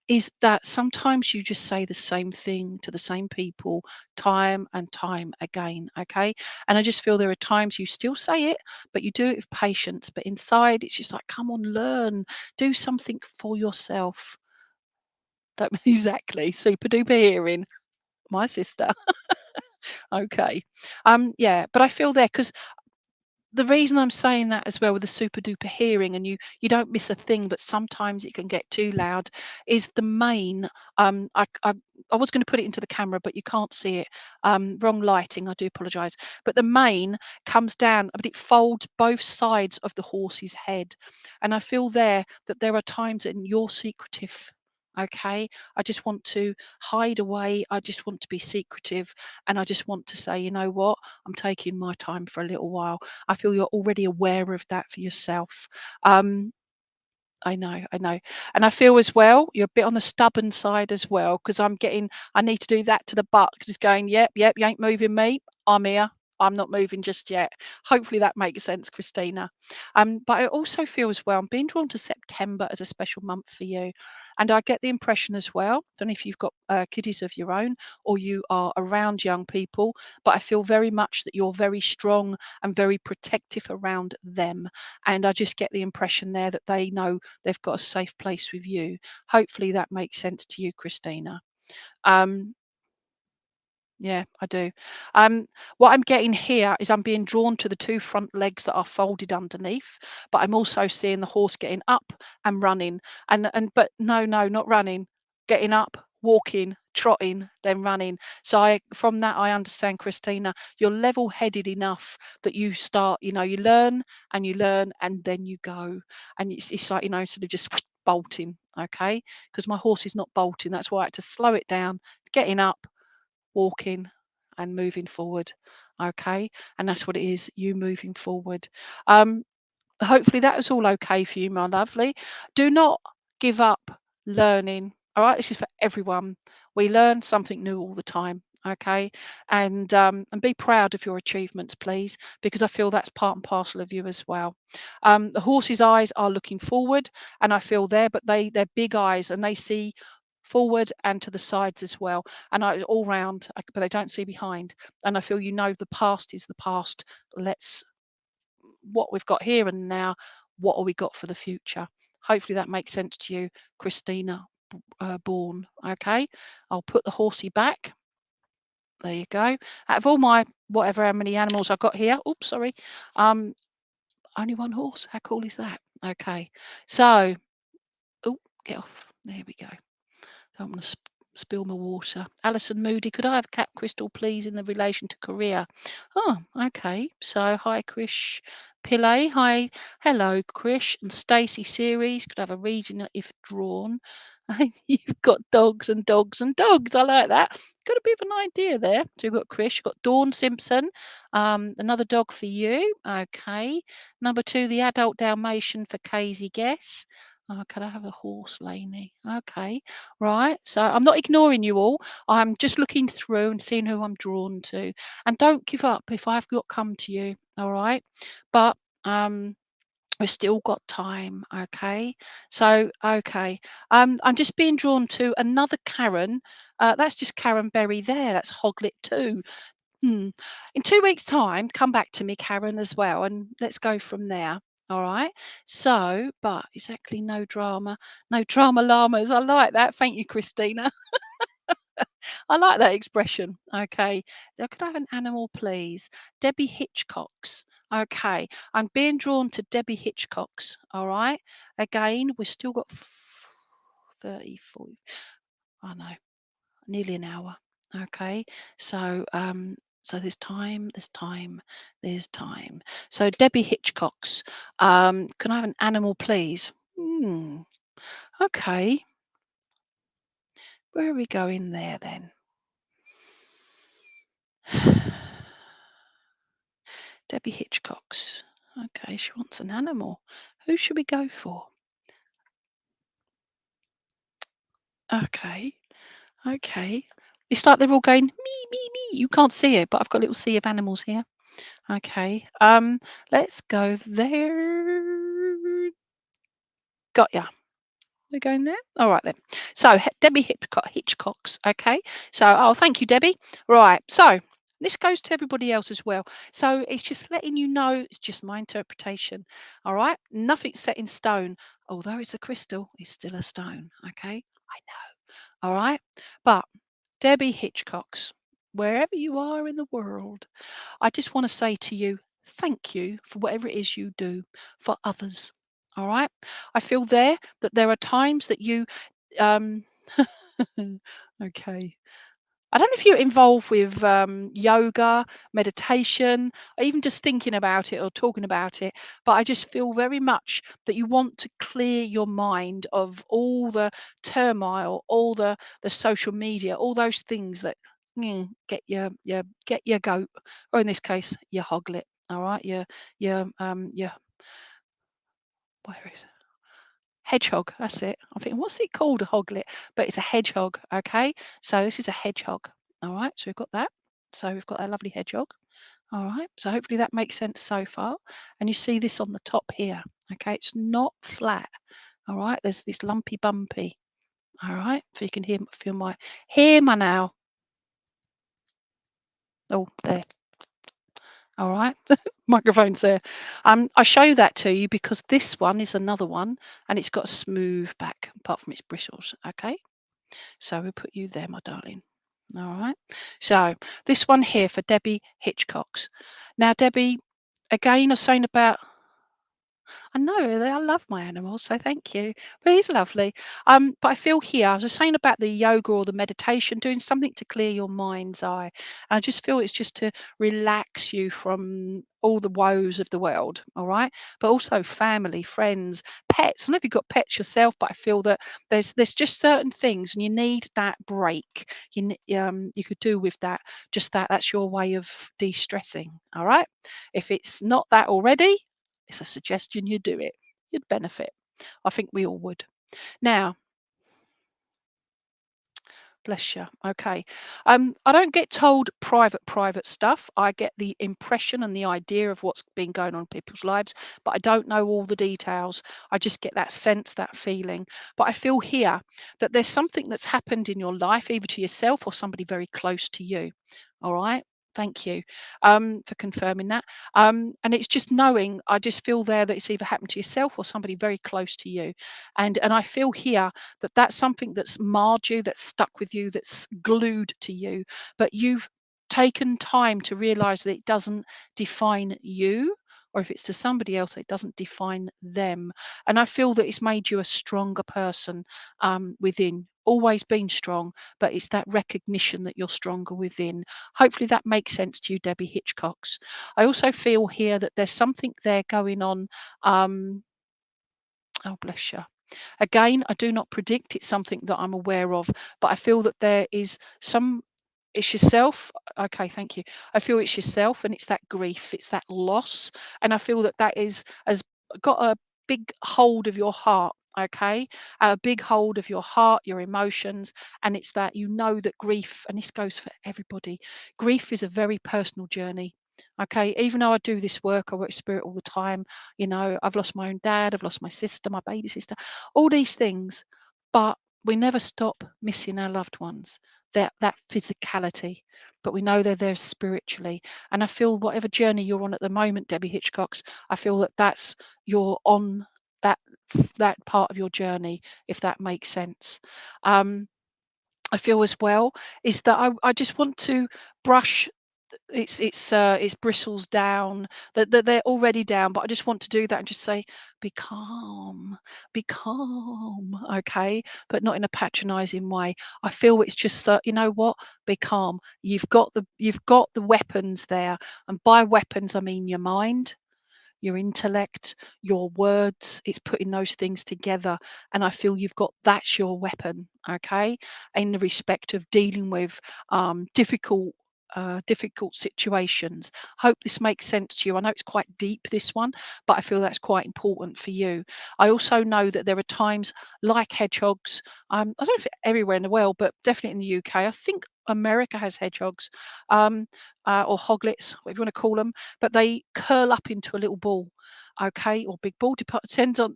is that sometimes you just say the same thing to the same people time and time again, okay? And I just feel there are times you still say it, but you do it with patience. But inside, it's just like, come on, learn, do something for yourself. That exactly super duper hearing, my sister. Okay, yeah, but I feel there because the reason I'm saying that as well with the super duper hearing and you don't miss a thing, but sometimes it can get too loud, is the main. I was going to put it into the camera, but you can't see it. Wrong lighting. I do apologise. But the mane comes down, but it folds both sides of the horse's head, and I feel there that there are times in you're secretive. Okay, I just want to hide away. I just want to be secretive, and I just want to say, you know what? I'm taking my time for a little while. I feel you're already aware of that for yourself. Um, I know, I know. And I feel as well, you're a bit on the stubborn side as well, because I need to do that to the butt because it's going, yep, yep, you ain't moving me. I'm here. I'm not moving just yet. Hopefully that makes sense, Christina. But I also feel as well, I'm being drawn to September as a special month for you. And I get the impression as well, don't know if you've got kiddies of your own or you are around young people, but I feel very much that you're very strong and very protective around them. And I just get the impression there that they know they've got a safe place with you. Hopefully that makes sense to you, Christina. Um, yeah, I do. Um, what I'm getting here is I'm being drawn to the two front legs that are folded underneath, but I'm also seeing the horse getting up and running. And but no, no, not running, getting up, walking, trotting, then running. So I from that I understand, Christina, you're level-headed enough that you start, you learn and then you go. And it's like, sort of just bolting, okay? Because my horse is not bolting. That's why I had to slow it down. It's getting up, walking and moving forward. Okay. And that's what it is, you moving forward. Um, Hopefully that was all okay for you, my lovely. Do not give up learning. All right. This is for everyone. We learn something new all the time. Okay. And be proud of your achievements, please, because I feel that's part and parcel of you as well. The horse's eyes are looking forward, and I feel there, but they're big eyes and they see forward and to the sides as well, and all round, but they don't see behind. And I feel the past is the past. Let's what we've got here and now. What have we got for the future? Hopefully that makes sense to you, Christina Bourne. Okay, I'll put the horsey back. There you go. Out of all my whatever how many animals I've got here, oops, sorry, um, only one horse. How cool is that? Okay, so oh, get off. There we go. Don't want to spill my water. Alison Moody, could I have Cat Crystal, please, in the relation to career? Oh, okay. So, hi, Krish Pillay. Hi, hello, Krish and Stacey Series. Could I have a reading if drawn? You've got dogs and dogs and dogs. I like that. Got a bit of an idea there. So you've got Krish, you've got Dawn Simpson, another dog for you. Okay. Number 2, the adult Dalmatian for Casey Guess. Oh, can I have a horse, Lainey? Okay. Right. So I'm not ignoring you all. I'm just looking through and seeing who I'm drawn to. And don't give up if I've not come to you. All right. But We've still got time, okay? So, okay, I'm just being drawn to another Karen. That's just Karen Berry there. That's Hoglet too. Hmm. In 2 weeks' time, come back to me, Karen, as well, and let's go from there. All right. So, but exactly no drama llamas. I like that. Thank you, Christina. I like that expression. Okay. Could I have an animal, please? Debbie Hitchcock's. Okay. I'm being drawn to Debbie Hitchcock's. All right. Again, we've still got 30, 40. I know, nearly an hour. Okay. So, so there's time, there's time. So Debbie Hitchcock's. Can I have an animal, please? Hmm. Okay. Where are we going there then? Debbie Hitchcock's. Okay, she wants an animal. Who should we go for? Okay, okay. It's like they're all going me, me, me. You can't see it, but I've got a little sea of animals here. Okay. Let's go there. Got ya. We're going there? All right then. So Debbie Hitchcock's. Okay. So, oh, thank you, Debbie. Right. So this goes to everybody else as well. So it's just letting you know it's just my interpretation. All right. Nothing's set in stone. Although it's a crystal, it's still a stone. Okay. I know. All right. But Debbie Hitchcock's, wherever you are in the world, I just want to say to you, thank you for whatever it is you do for others. All right. I feel that there are times that you, um, okay. I don't know if you're involved with yoga, meditation, or even just thinking about it or talking about it, but I just feel very much that you want to clear your mind of all the turmoil, all the social media, all those things that get your goat, or in this case, your hoglet. All right, your where is hedgehog. That's it. I'm thinking, what's it called? A hoglet, but it's a hedgehog. Okay, so this is a hedgehog. All right, so we've got that. So we've got that lovely hedgehog. All right, so hopefully that makes sense so far. And you see this on the top here. Okay, it's not flat. All right, there's this lumpy bumpy. All right, so you can hear my now. Oh, there. All right, microphone's there. I show that to you because this one is another one, and it's got a smooth back apart from its bristles. Okay. So we put you there, my darling. All right. So this one here for Debbie Hitchcock's. Now, Debbie, again, I was saying about. I know I love my animals, so thank you. But he's lovely. But I feel here, I was just saying about the yoga or the meditation, doing something to clear your mind's eye. And I just feel it's just to relax you from all the woes of the world. All right. But also family, friends, pets. I don't know if you've got pets yourself, but I feel that there's just certain things and you need that break. You could do with that, just that. That's your way of de-stressing. All right. If it's not that already, it's a suggestion you do it. You'd benefit. I think we all would. Now, bless you. Okay. I don't get told private stuff. I get the impression and the idea of what's been going on in people's lives, but I don't know all the details. I just get that sense, that feeling. But I feel here that there's something that's happened in your life, either to yourself or somebody very close to you. All right. Thank you for confirming that. And it's just knowing, I just feel there that it's either happened to yourself or somebody very close to you. And I feel here that that's something that's marred you, that's stuck with you, that's glued to you, but you've taken time to realize that it doesn't define you, or if it's to somebody else, it doesn't define them. And I feel that it's made you a stronger person within. Always been strong, but it's that recognition that you're stronger within. Hopefully that makes sense to you, Debbie Hitchcock's. I also feel here that there's something there going on. Oh, bless you. Again, I do not predict it's something that I'm aware of, but I feel that there is some. It's yourself. Okay, thank you. I feel it's yourself, and it's that grief, it's that loss, and I feel that that is has got a big hold of your heart. Okay, a big hold of your heart, your emotions, and it's that you know that grief, and this goes for everybody. Grief is a very personal journey. Okay, even though I do this work, I work spirit all the time. I've lost my own dad, I've lost my sister, my baby sister, all these things. But we never stop missing our loved ones. That physicality, but we know they're there spiritually. And I feel whatever journey you're on at the moment, Debbie Hitchcocks, I feel that's you're on that that part of your journey, if that makes sense. Um, I feel as well is that I just want to brush its bristles down, that they're already down, but I just want to do that and just say, be calm, okay, but not in a patronizing way. I feel it's just that, you know what, be calm. You've got the weapons there, and by weapons I mean your mind, your intellect, your words. It's putting those things together. And I feel you've got that's your weapon, okay? In the respect of dealing with difficult situations. Hope this makes sense to you. I know it's quite deep, this one, but I feel that's quite important for you. I also know that there are times like hedgehogs. I don't know if everywhere in the world, but definitely in the UK. I think America has hedgehogs, um, or hoglets, whatever you want to call them, but they curl up into a little ball, okay, or big ball. Depends on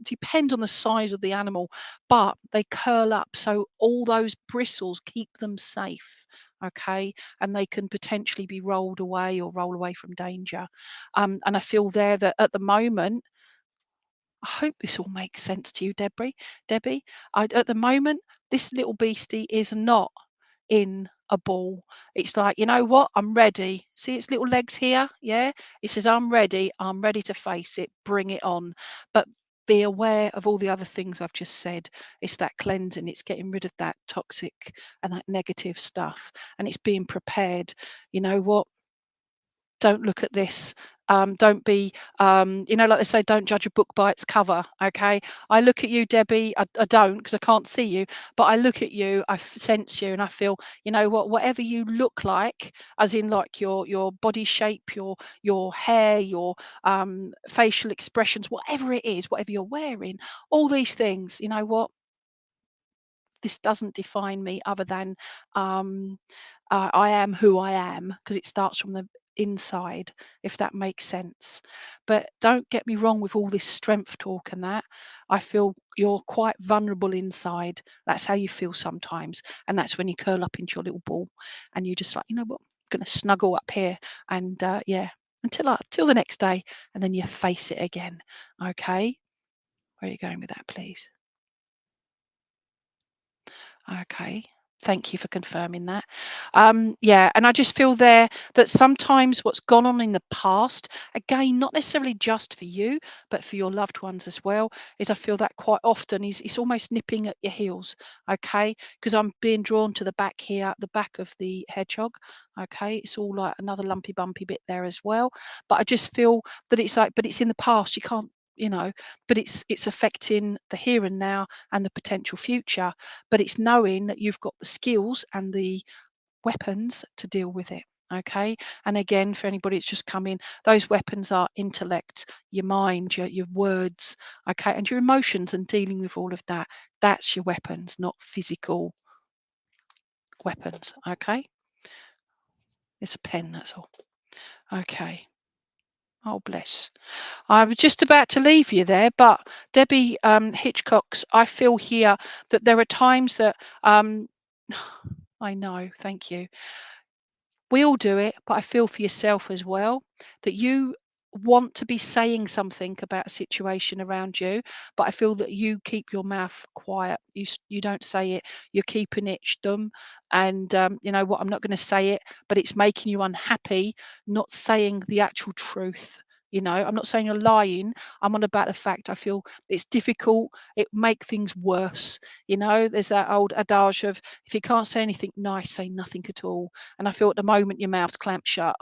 the size of the animal, but they curl up, so all those bristles keep them safe, okay, and they can potentially be rolled away or roll away from danger. And I feel there that at the moment, I hope this all makes sense to you, Debbie. At the moment, this little beastie is not in a ball. It's like, you know what? I'm ready. See its little legs here? Yeah. It says, I'm ready. I'm ready to face it. Bring it on. But be aware of all the other things I've just said. It's that cleansing, it's getting rid of that toxic and that negative stuff. And it's being prepared. You know what? Don't look at this. Don't be, like they say, don't judge a book by its cover. Okay. I look at you, Debbie. I don't because I can't see you, but I look at you, sense you, and I feel, you know what, whatever you look like, as in like your body shape, your hair, your facial expressions, whatever it is, whatever you're wearing, all these things, you know what, this doesn't define me other than um, I am who I am because it starts from the inside, if that makes sense. But don't get me wrong with all this strength talk and that. I feel you're quite vulnerable inside. That's how you feel sometimes. And that's when you curl up into your little ball and you're just like, you know what, I'm going to snuggle up here. And yeah, until the next day. And then you face it again. Okay. Where are you going with that, please? Okay. Thank you for confirming that. Yeah, and I just feel there that sometimes what's gone on in the past, again, not necessarily just for you, but for your loved ones as well, is I feel that quite often is it's almost nipping at your heels. Okay, because I'm being drawn to the back here, the back of the hedgehog. Okay, it's all like another lumpy, bumpy bit there as well. But I just feel that it's like, but it's in the past. You can't, but it's affecting the here and now and the potential future, but it's knowing that you've got the skills and the weapons to deal with it. Okay. And again, for anybody that's just come in, those weapons are intellect, your mind, your words, okay, and your emotions and dealing with all of that. That's your weapons, not physical weapons. Okay. It's a pen, that's all. Okay. Oh, bless. I was just about to leave you there, but Debbie Hitchcock's, I feel here that there are times that I know, thank you. We all do it, but I feel for yourself as well that you want to be saying something about a situation around you, but I feel that you keep your mouth quiet. You don't say it. You're keeping it stum, and you know what? I'm not going to say it, but it's making you unhappy. Not saying the actual truth. I'm not saying you're lying. I'm on about the fact. I feel it's difficult. It make things worse. There's that old adage of if you can't say anything nice, say nothing at all. And I feel at the moment your mouth's clamped shut,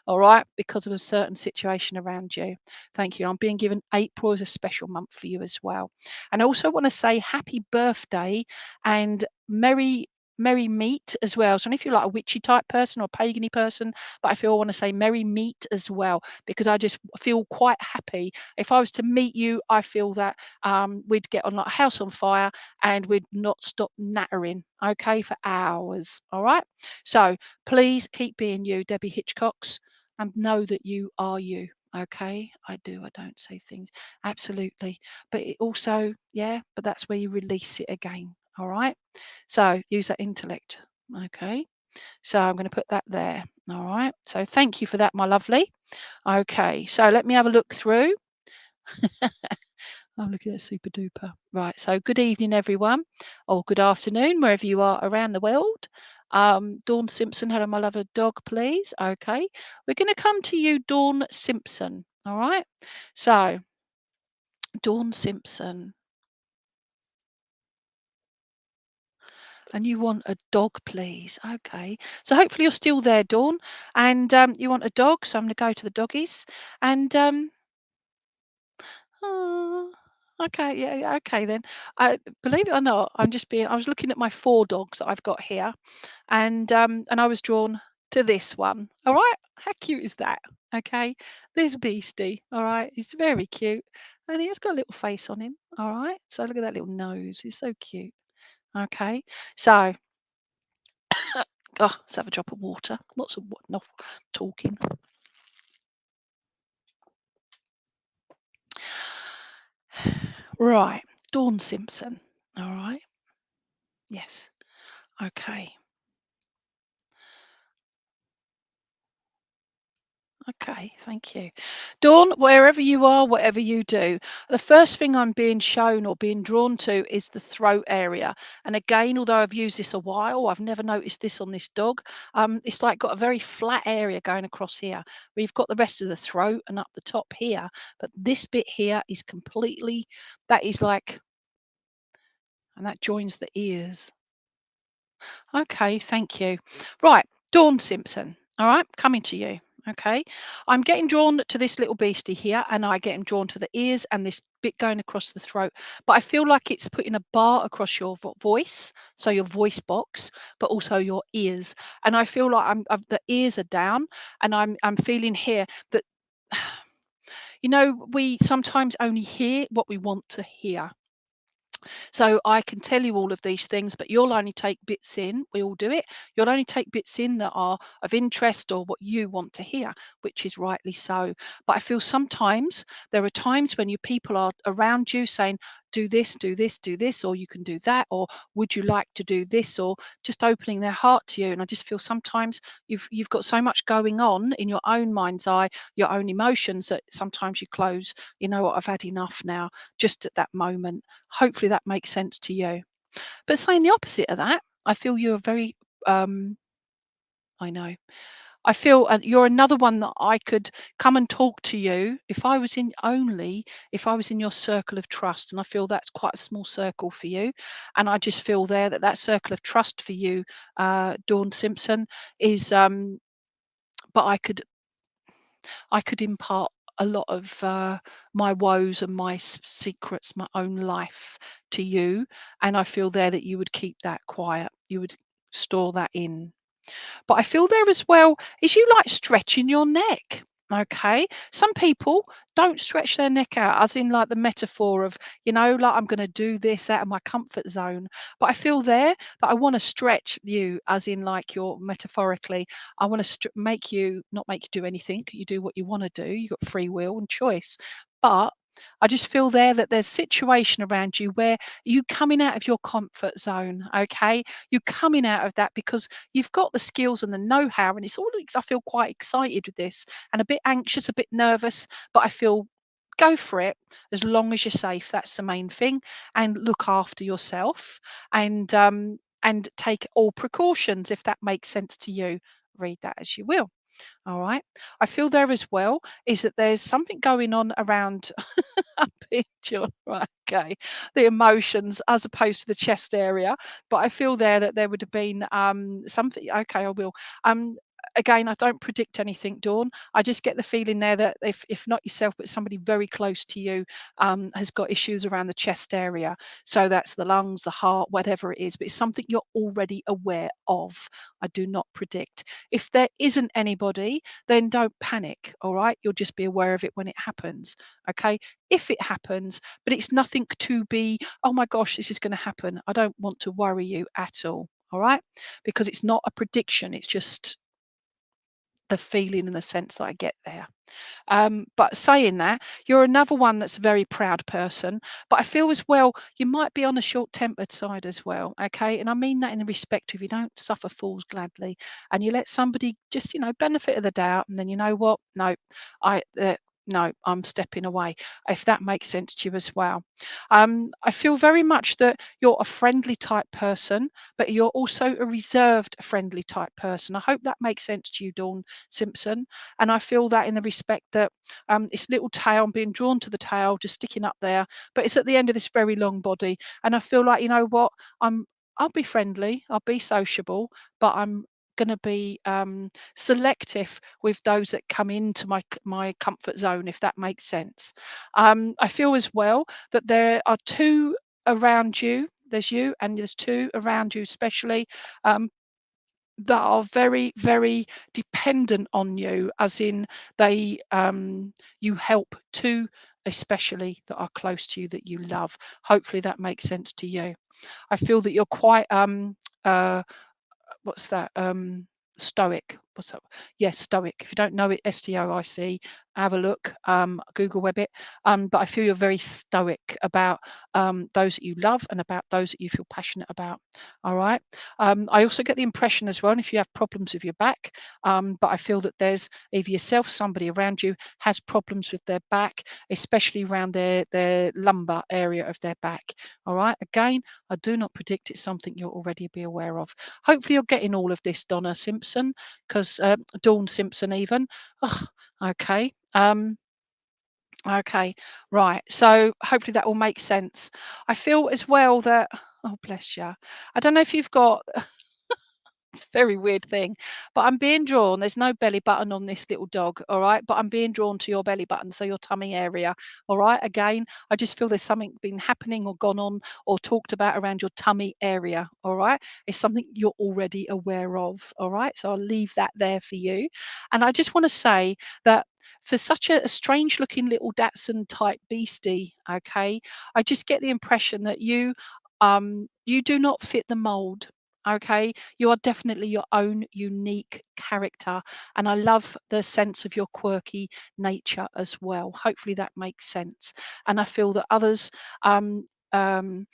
all right, because of a certain situation around you. Thank you. I'm being given April as a special month for you as well. And I also want to say happy birthday and merry meet as well. So if you're like a witchy type person or pagany person, but I feel I want to say merry meet as well, because I just feel quite happy. If I was to meet you, I feel that we'd get on like a house on fire and we'd not stop nattering, okay, for hours. All right. So please keep being you, Debbie Hitchcocks. and know that you are you. Okay, I do. I don't say things. Absolutely. But it also, yeah, but that's where you release it again. All right. So use that intellect. Okay. So I'm going to put that there. All right. So thank you for that, my lovely. Okay. So let me have a look through. I'm looking at super duper. Right. So good evening, everyone, or good afternoon, wherever you are around the world. Dawn Simpson, hello, my lover dog, please. Okay. We're going to come to you, Dawn Simpson. All right. So, Dawn Simpson, and you want a dog, please. Okay. So, hopefully, you're still there, Dawn, and you want a dog. So, I'm going to go to the doggies. And Oh, okay, yeah, yeah, okay then. Believe it or not, I was looking at my 4 dogs that I've got here, and I was drawn to this one. All right, how cute is that? Okay, this beastie. All right, he's very cute, and he has got a little face on him. All right, so look at that little nose. He's so cute. Okay, so oh, let's have a drop of water. Lots of what? Not talking. Right, Dawn Simpson. All right. Yes. Okay. Okay, thank you. Dawn, wherever you are, whatever you do, the first thing I'm being shown or being drawn to is the throat area. And again, although I've used this a while, I've never noticed this on this dog. It's like got a very flat area going across here. We've got the rest of the throat and up the top here, but this bit here is completely, that is like, and that joins the ears. Okay, thank you. Right, Dawn Simpson. All right, coming to you. Okay, I'm getting drawn to this little beastie here, and I get him drawn to the ears and this bit going across the throat. But I feel like it's putting a bar across your voice, so your voice box, but also your ears. And I feel like the ears are down, and I'm feeling here that we sometimes only hear what we want to hear. So I can tell you all of these things, but you'll only take bits in. We all do it. You'll only take bits in that are of interest or what you want to hear, which is rightly so. But I feel sometimes there are times when your people are around you saying, do this, do this, do this, or you can do that, or would you like to do this, or just opening their heart to you. And I just feel sometimes you've got so much going on in your own mind's eye, your own emotions, that sometimes you close, you know what, I've had enough now, just at that moment. Hopefully that makes sense to you. But saying the opposite of that, I feel you're very, um, I know. I feel you're another one that I could come and talk to you if I was in your circle of trust. And I feel that's quite a small circle for you. And I just feel there that that circle of trust for you, Dawn Simpson, is, but I could impart a lot of my woes and my secrets, my own life to you. And I feel there that you would keep that quiet. You would store that in. But I feel there as well is you like stretching your neck. Okay. Some people don't stretch their neck out, as in like the metaphor of, like I'm going to do this out of my comfort zone. But I feel there that I want to stretch you, as in like you're metaphorically, I want to not make you do anything. You do what you want to do. You've got free will and choice. But I just feel there that there's situation around you where you coming out of your comfort zone. Okay. You're coming out of that because you've got the skills and the know-how, and I feel quite excited with this and a bit anxious, a bit nervous, but I feel go for it as long as you're safe. That's the main thing. And look after yourself, and take all precautions if that makes sense to you. Read that as you will. All right. I feel there as well is that there's something going on around a picture, right? Okay, the emotions as opposed to the chest area, but I feel there that there would have been something. Okay, I will. Again, I don't predict anything, Dawn. I just get the feeling there that if not yourself, but somebody very close to you has got issues around the chest area. So that's the lungs, the heart, whatever it is, but it's something you're already aware of. I do not predict. If there isn't anybody, then don't panic. All right, you'll just be aware of it when it happens. Okay, if it happens, but it's nothing to be, oh my gosh, this is going to happen. I don't want to worry you at all. All right, because it's not a prediction, it's just the feeling and the sense that I get there. But saying that, you're another one that's a very proud person. But I feel as well, you might be on the short-tempered side as well. Okay. And I mean that in the respect of you don't suffer fools gladly and you let somebody just, benefit of the doubt. And then you know what? No, I, no, I'm stepping away, if that makes sense to you as well. I feel very much that you're a friendly type person, but you're also a reserved, friendly type person. I hope that makes sense to you, Dawn Simpson. And I feel that in the respect that its little tail, I'm being drawn to the tail, just sticking up there, but it's at the end of this very long body. And I feel like, you know what, I'll be friendly, I'll be sociable, but I'm going to be selective with those that come into my comfort zone, if that makes sense. I feel as well that there are two around you. There's you, and there's two around you, especially um, that are very, very dependent on you, as in you help two, especially that are close to you that you love. Hopefully that makes sense to you. I feel that you're quite uh, what's that? Stoic. What's that? Yes, stoic. If you don't know it, STOIC, have a look, Google web it. But I feel you're very stoic about those that you love and about those that you feel passionate about. All right. I also get the impression as well, and if you have problems with your back, but I feel that there's either yourself, somebody around you has problems with their back, especially around their lumbar area of their back. All right. Again, I do not predict it's something you'll already be aware of. Hopefully, you're getting all of this, Donna Simpson, because Dawn Simpson, even. Ugh, okay. Okay. Right. So hopefully that will make sense. I feel as well that. Oh, bless you. I don't know if you've got it's a very weird thing, but I'm being drawn. There's no belly button on this little dog, all right? But I'm being drawn to your belly button, so your tummy area, all right? Again, I just feel there's something been happening or gone on or talked about around your tummy area, all right? It's something you're already aware of, all right? So I'll leave that there for you. And I just want to say that for such a strange looking little Datsun type beastie, okay, I just get the impression that you do not fit the mold. Okay, you are definitely your own unique character, and I love the sense of your quirky nature as well. Hopefully that makes sense. And I feel that others um um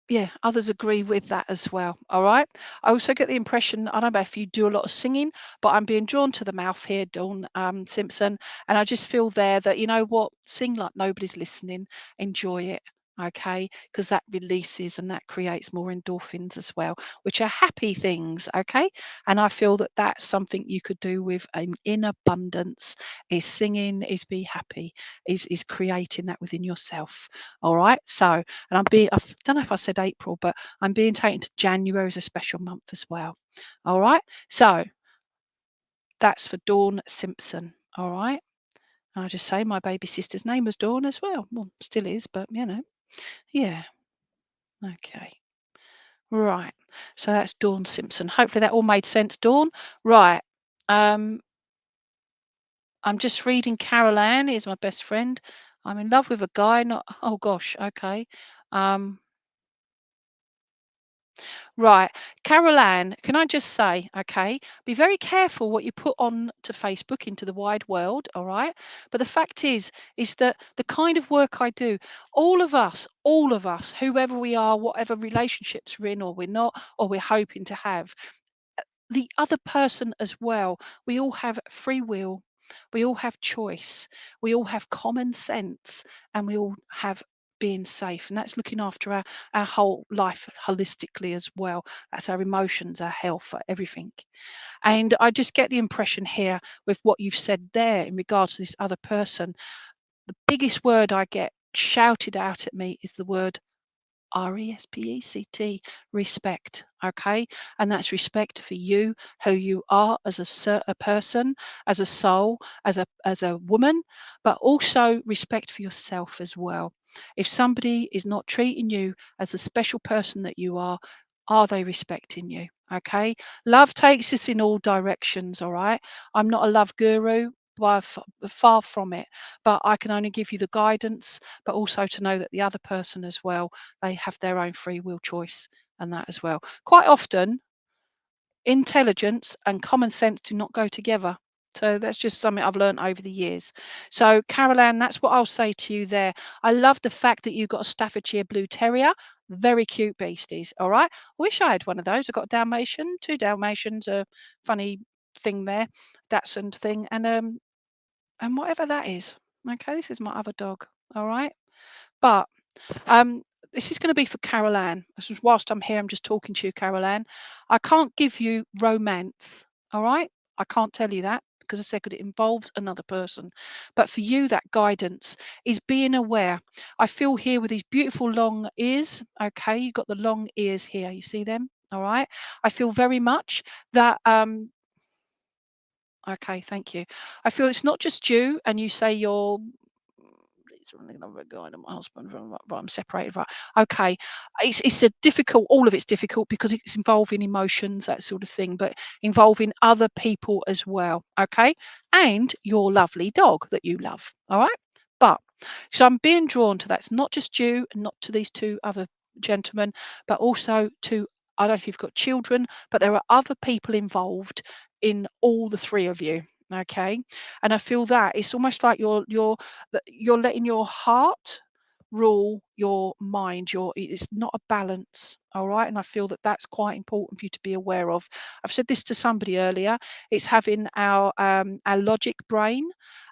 yeah, others agree with that as well. All right. I also get the impression, I don't know if you do a lot of singing, but I'm being drawn to the mouth here, Dawn Simpson. And I just feel there that, you know what, sing like nobody's listening, enjoy it. Okay. Because that releases and that creates more endorphins as well, which are happy things. Okay. And I feel that that's something you could do with in abundance is singing, is be happy, is creating that within yourself. All right. So, and I don't know if I said April, but I'm being taken to January as a special month as well. All right. So that's for Dawn Simpson. All right. And I just say my baby sister's name was Dawn as well. Well, still is, but yeah. Okay. Right. So that's Dawn Simpson. Hopefully that all made sense, Dawn. Right. Um, I'm just reading Carol Ann, is my best friend. I'm in love with a guy, not oh gosh, okay. Um, Right. Carol Ann, can I just say, okay, be very careful what you put on to Facebook into the wide world, all right? But the fact is that the kind of work I do, all of us, whoever we are, whatever relationships we're in or we're not, or we're hoping to have, the other person as well. We all have free will. We all have choice. We all have common sense and we all have being safe. And that's looking after our whole life holistically as well. That's our emotions, our health, everything. And I just get the impression here with what you've said there in regards to this other person. The biggest word I get shouted out at me is the word RESPECT, respect. Okay. And that's respect for you, who you are as a person, as a soul, as a woman, but also respect for yourself as well. If somebody is not treating you as a special person that you are they respecting you? Okay. Love takes us in all directions. All right. I'm not a love guru. Far from it, but I can only give you the guidance, but also to know that the other person as well, they have their own free will choice and that as well. Quite often, intelligence and common sense do not go together. So that's just something I've learned over the years. So, Carol Ann, that's what I'll say to you there. I love the fact that you've got a Staffordshire Blue Terrier. Very cute beasties. All right. I wish I had one of those. I've got a Dalmatian, two Dalmatians, a funny thing there, Dachshund thing, and whatever that is. Okay, this is my other dog. All right. But um, this is going to be for Carol Ann. This is whilst I'm here, I'm just talking to you, Carol Ann. I can't give you romance, all right? I can't tell you that because I said it involves another person. But for you, that guidance is being aware. I feel here with these beautiful long ears, okay? You've got the long ears here. You see them? All right. I feel very much that okay, thank you. I feel it's not just you, and you say you're it's really not very good. My husband, right, I'm separated, right? Okay, it's a difficult. All of it's difficult because it's involving emotions, that sort of thing, but involving other people as well. Okay, and your lovely dog that you love. All right, but so I'm being drawn to that. It's not just you, and not to these two other gentlemen, but also to I don't know if you've got children, but there are other people involved in all the three of you. Okay, and I feel that it's almost like that you're letting your heart rule your mind. It's not a balance, all right? And I feel that that's quite important for you to be aware of. I've said this to somebody earlier. It's having our logic brain,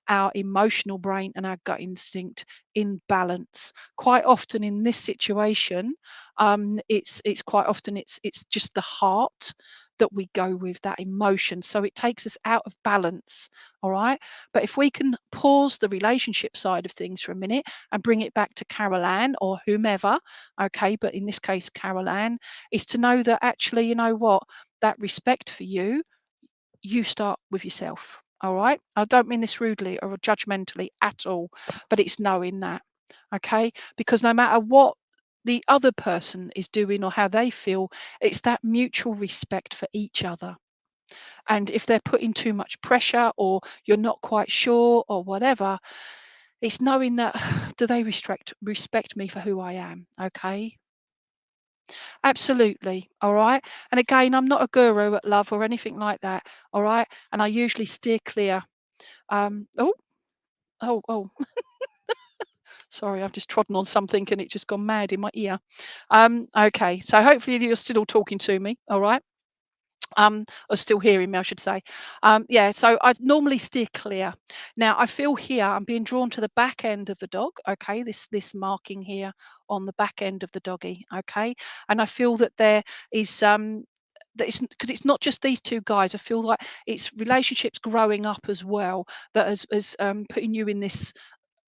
our emotional brain, and our gut instinct in balance. Quite often in this situation, it's quite often it's just the heart that we go with, that emotion. So it takes us out of balance. All right. But if we can pause the relationship side of things for a minute and bring it back to Carol Ann or whomever, okay, but in this case, Carol Ann, is to know that actually, you know what, that respect for you, you start with yourself. All right. I don't mean this rudely or judgmentally at all, but it's knowing that. Okay. Because no matter what the other person is doing or how they feel, it's that mutual respect for each other. And if they're putting too much pressure or you're not quite sure or whatever, it's knowing that do they respect me for who I am? Okay. Absolutely. All right. And again, I'm not a guru at love or anything like that. All right. And I usually steer clear. Oh, oh. Sorry, I've just trodden on something and it just gone mad in my ear. Okay. So hopefully you're still all talking to me. All right. Or still hearing me, I should say. Yeah, so I normally steer clear. Now I feel here I'm being drawn to the back end of the dog. Okay, this marking here on the back end of the doggy. Okay, and I feel that there is that it's because it's not just these two guys. I feel like it's relationships growing up as well that has putting you in this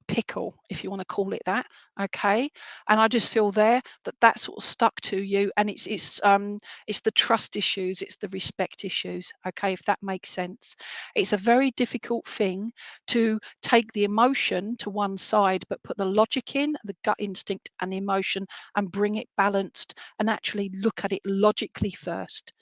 pickle, if you want to call it that. Okay, and I just feel there that that sort of stuck to you, and it's the trust issues, it's the respect issues. Okay, if that makes sense. It's a very difficult thing to take the emotion to one side but put the logic in, the gut instinct and the emotion, and bring it balanced and actually look at it logically first.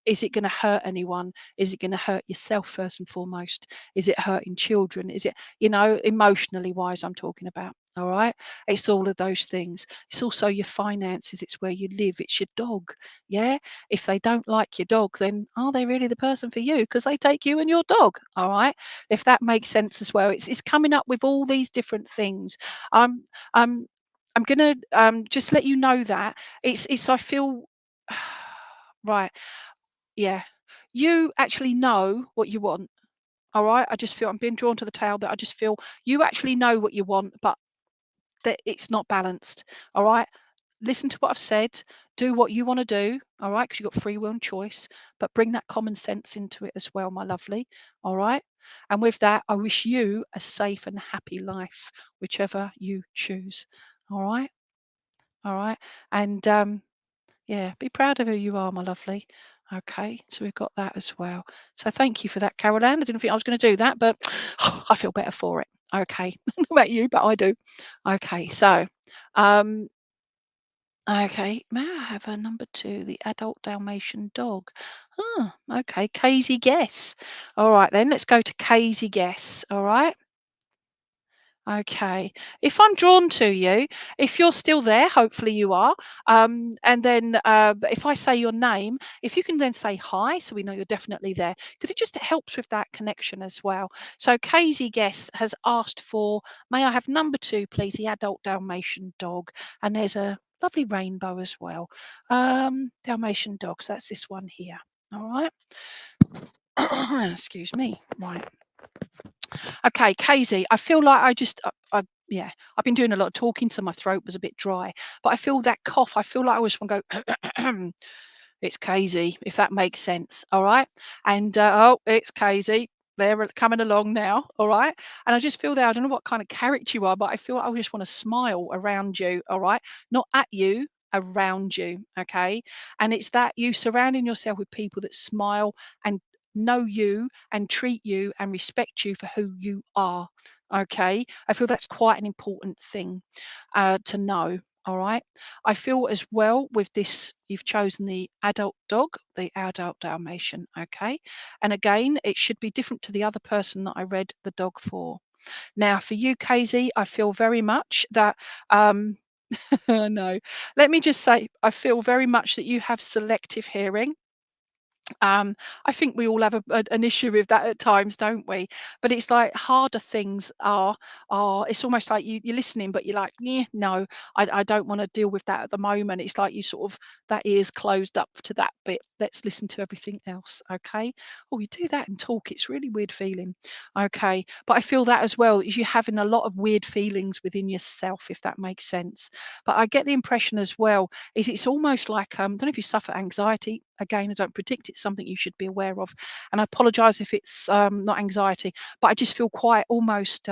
Is it going to hurt anyone? Is it going to hurt yourself first and foremost? Is it hurting children? Is it, emotionally wise, I'm talking about? All right. It's all of those things. It's also your finances. It's where you live. It's your dog. Yeah. If they don't like your dog, then are they really the person for you? Because they take you and your dog. All right. If that makes sense as well. It's coming up with all these different things. Um, um, I'm gonna just let you know that I feel right. Yeah. You actually know what you want. All right. I just feel I'm being drawn to the tail, but I just feel you actually know what you want, but that it's not balanced. All right. Listen to what I've said. Do what you want to do. All right. Because you've got free will and choice, but bring that common sense into it as well, my lovely. All right. And with that, I wish you a safe and happy life, whichever you choose. All right. All right. And yeah, be proud of who you are, my lovely. Okay, so we've got that as well. So thank you for that, Carol Ann. I didn't think I was going to do that, but I feel better for it. Okay, not about you, but I do. Okay, so um, okay, may I have a number two, the adult Dalmatian dog? Oh, okay, Casey Guess. All right, then let's go to Casey Guess. All right. Okay. If I'm drawn to you, if you're still there, hopefully you are, and then but if I say your name, if you can then say hi, so we know you're definitely there, because it just helps with that connection as well. So Casey Guest has asked for, may I have number 2, please, the adult Dalmatian dog, and there's a lovely rainbow as well. Dalmatian dogs, that's this one here. All right. Excuse me. Right. Okay, Casey, I feel like yeah, I've been doing a lot of talking, so my throat was a bit dry. But I feel that cough. I feel like I just want to go. It's Casey, if that makes sense. All right. And oh, it's Casey. They're coming along now. All right. And I just feel that I don't know what kind of character you are, but I feel like I just want to smile around you. All right. Not at you, around you. Okay. And it's that you surrounding yourself with people that smile and know you and treat you and respect you for who you are. Okay. I feel that's quite an important thing to know. All right. I feel as well with this, you've chosen the adult dog, the adult Dalmatian. Okay. And again, it should be different to the other person that I read the dog for. Now, for you, Casey, I feel very much that, no, let me just say, I feel very much that you have selective hearing. um, I think we all have an issue with that at times, don't we? But it's like harder things are. It's almost like you're listening, but you're like, yeah, no, I don't want to deal with that at the moment. It's like you sort of that ear's closed up to that bit. Let's listen to everything else, okay? Oh, you do that and talk. It's really weird feeling, okay? But I feel that as well. You're having a lot of weird feelings within yourself, if that makes sense. But I get the impression as well is it's almost like I don't know if you suffer anxiety. Again, I don't predict it's something you should be aware of, and I apologise if it's not anxiety, but I just feel quite almost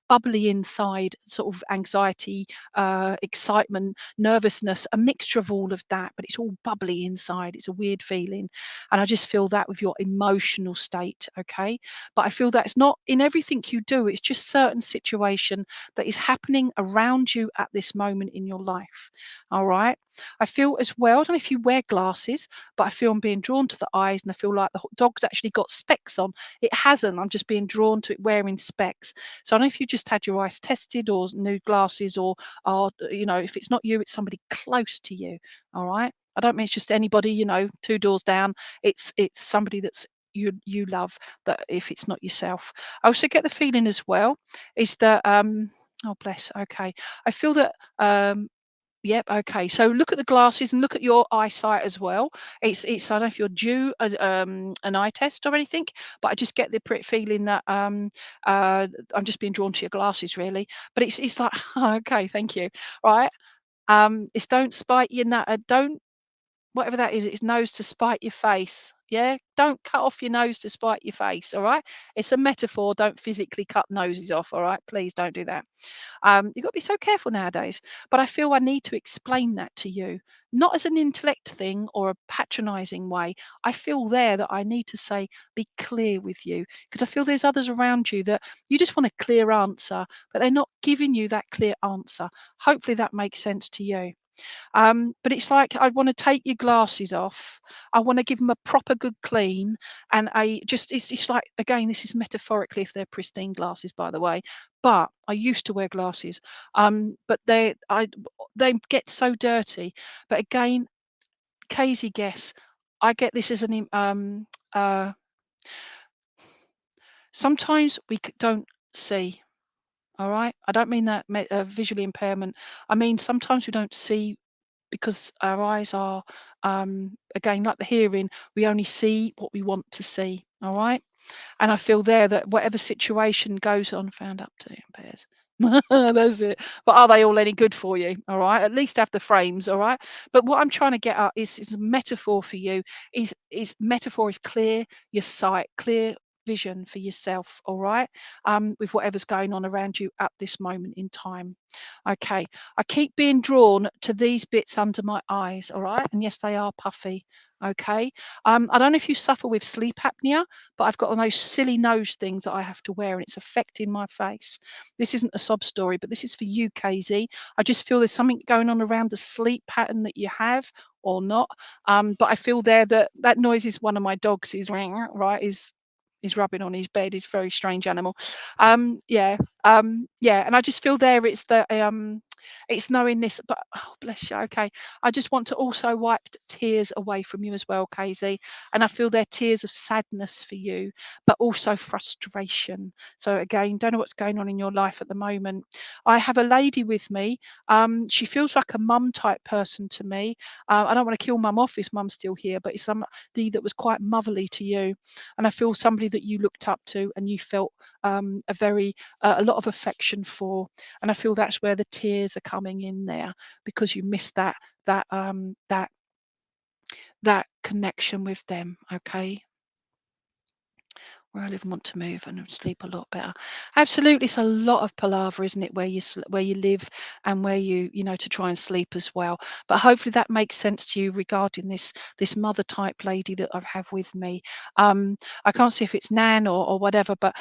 bubbly inside, sort of anxiety, excitement, nervousness, a mixture of all of that, but it's all bubbly inside. It's a weird feeling, and I just feel that with your emotional state, okay? But I feel that it's not in everything you do. It's just certain situation that is happening around you at this moment in your life. All right. I feel as well, I don't know if you wear glasses, but I feel I'm being drawn to the eyes and I feel like the dog's actually got specs on. It hasn't. I'm just being drawn to it wearing specs. So I don't know if you just had your eyes tested or new glasses or if it's not you, it's somebody close to you. All right. I don't mean it's just anybody, two doors down. It's somebody that's you love, that if it's not yourself. I also get the feeling as well is that oh bless, okay. I feel that yep. Okay. So look at the glasses and look at your eyesight as well. It's I don't know if you're due an eye test or anything, but I just get the feeling that I'm just being drawn to your glasses really. But it's like okay, thank you. Right. It's don't spite your don't whatever that is, it's nose to spite your face. Yeah, don't cut off your nose to spite your face. All right, it's a metaphor. Don't physically cut noses off. All right, please don't do that. You've got to be so careful nowadays. But I feel I need to explain that to you, not as an intellect thing or a patronizing way. I feel there that I need to say, be clear with you, because I feel there's others around you that you just want a clear answer, but they're not giving you that clear answer. Hopefully that makes sense to you. But it's like I want to take your glasses off. I want to give them a proper good clean, and I just it's like again, this is metaphorically if they're pristine glasses, by the way. But I used to wear glasses, but they get so dirty. But again, Casey, guess I get this as sometimes don't see. All right, I don't mean that visually impairment. I mean sometimes we don't see because our eyes are again like the hearing, we only see what we want to see. All right, and I feel there that whatever situation goes on, found up to in pairs. That's it. But are they all any good for you? All right, at least have the frames. All right, but what I'm trying to get at is a metaphor for you. Is metaphor is clear your sight, clear vision for yourself. All right, with whatever's going on around you at this moment in time. Okay, I keep being drawn to these bits under my eyes, all right? And yes, they are puffy. Okay. I don't know if you suffer with sleep apnea, but I've got one of those silly nose things that I have to wear and it's affecting my face. This isn't a sob story, but this is for you, KZ. I just feel there's something going on around the sleep pattern that you have or not. But I feel there that that noise is one of my dogs is right, is He's rubbing on his bed. He's a very strange animal. Yeah, yeah, and I just feel there it's knowing this, but oh, bless you. Okay, I just want to also wipe tears away from you as well, Casey. And I feel they're tears of sadness for you, but also frustration. So again, don't know what's going on in your life at the moment. I have a lady with me. She feels like a mum type person to me. I don't want to kill mum off if mum's still here, but it's somebody that was quite motherly to you, and I feel somebody that you looked up to and you felt a lot of affection for, and I feel that's where the tears are coming in there because you missed that um that that connection with them. Okay, where I live and want to move and sleep a lot better. Absolutely, it's a lot of palaver, isn't it? Where you live and where to try and sleep as well. But hopefully that makes sense to you regarding this mother type lady that I have with me. I can't see if it's Nan or whatever, but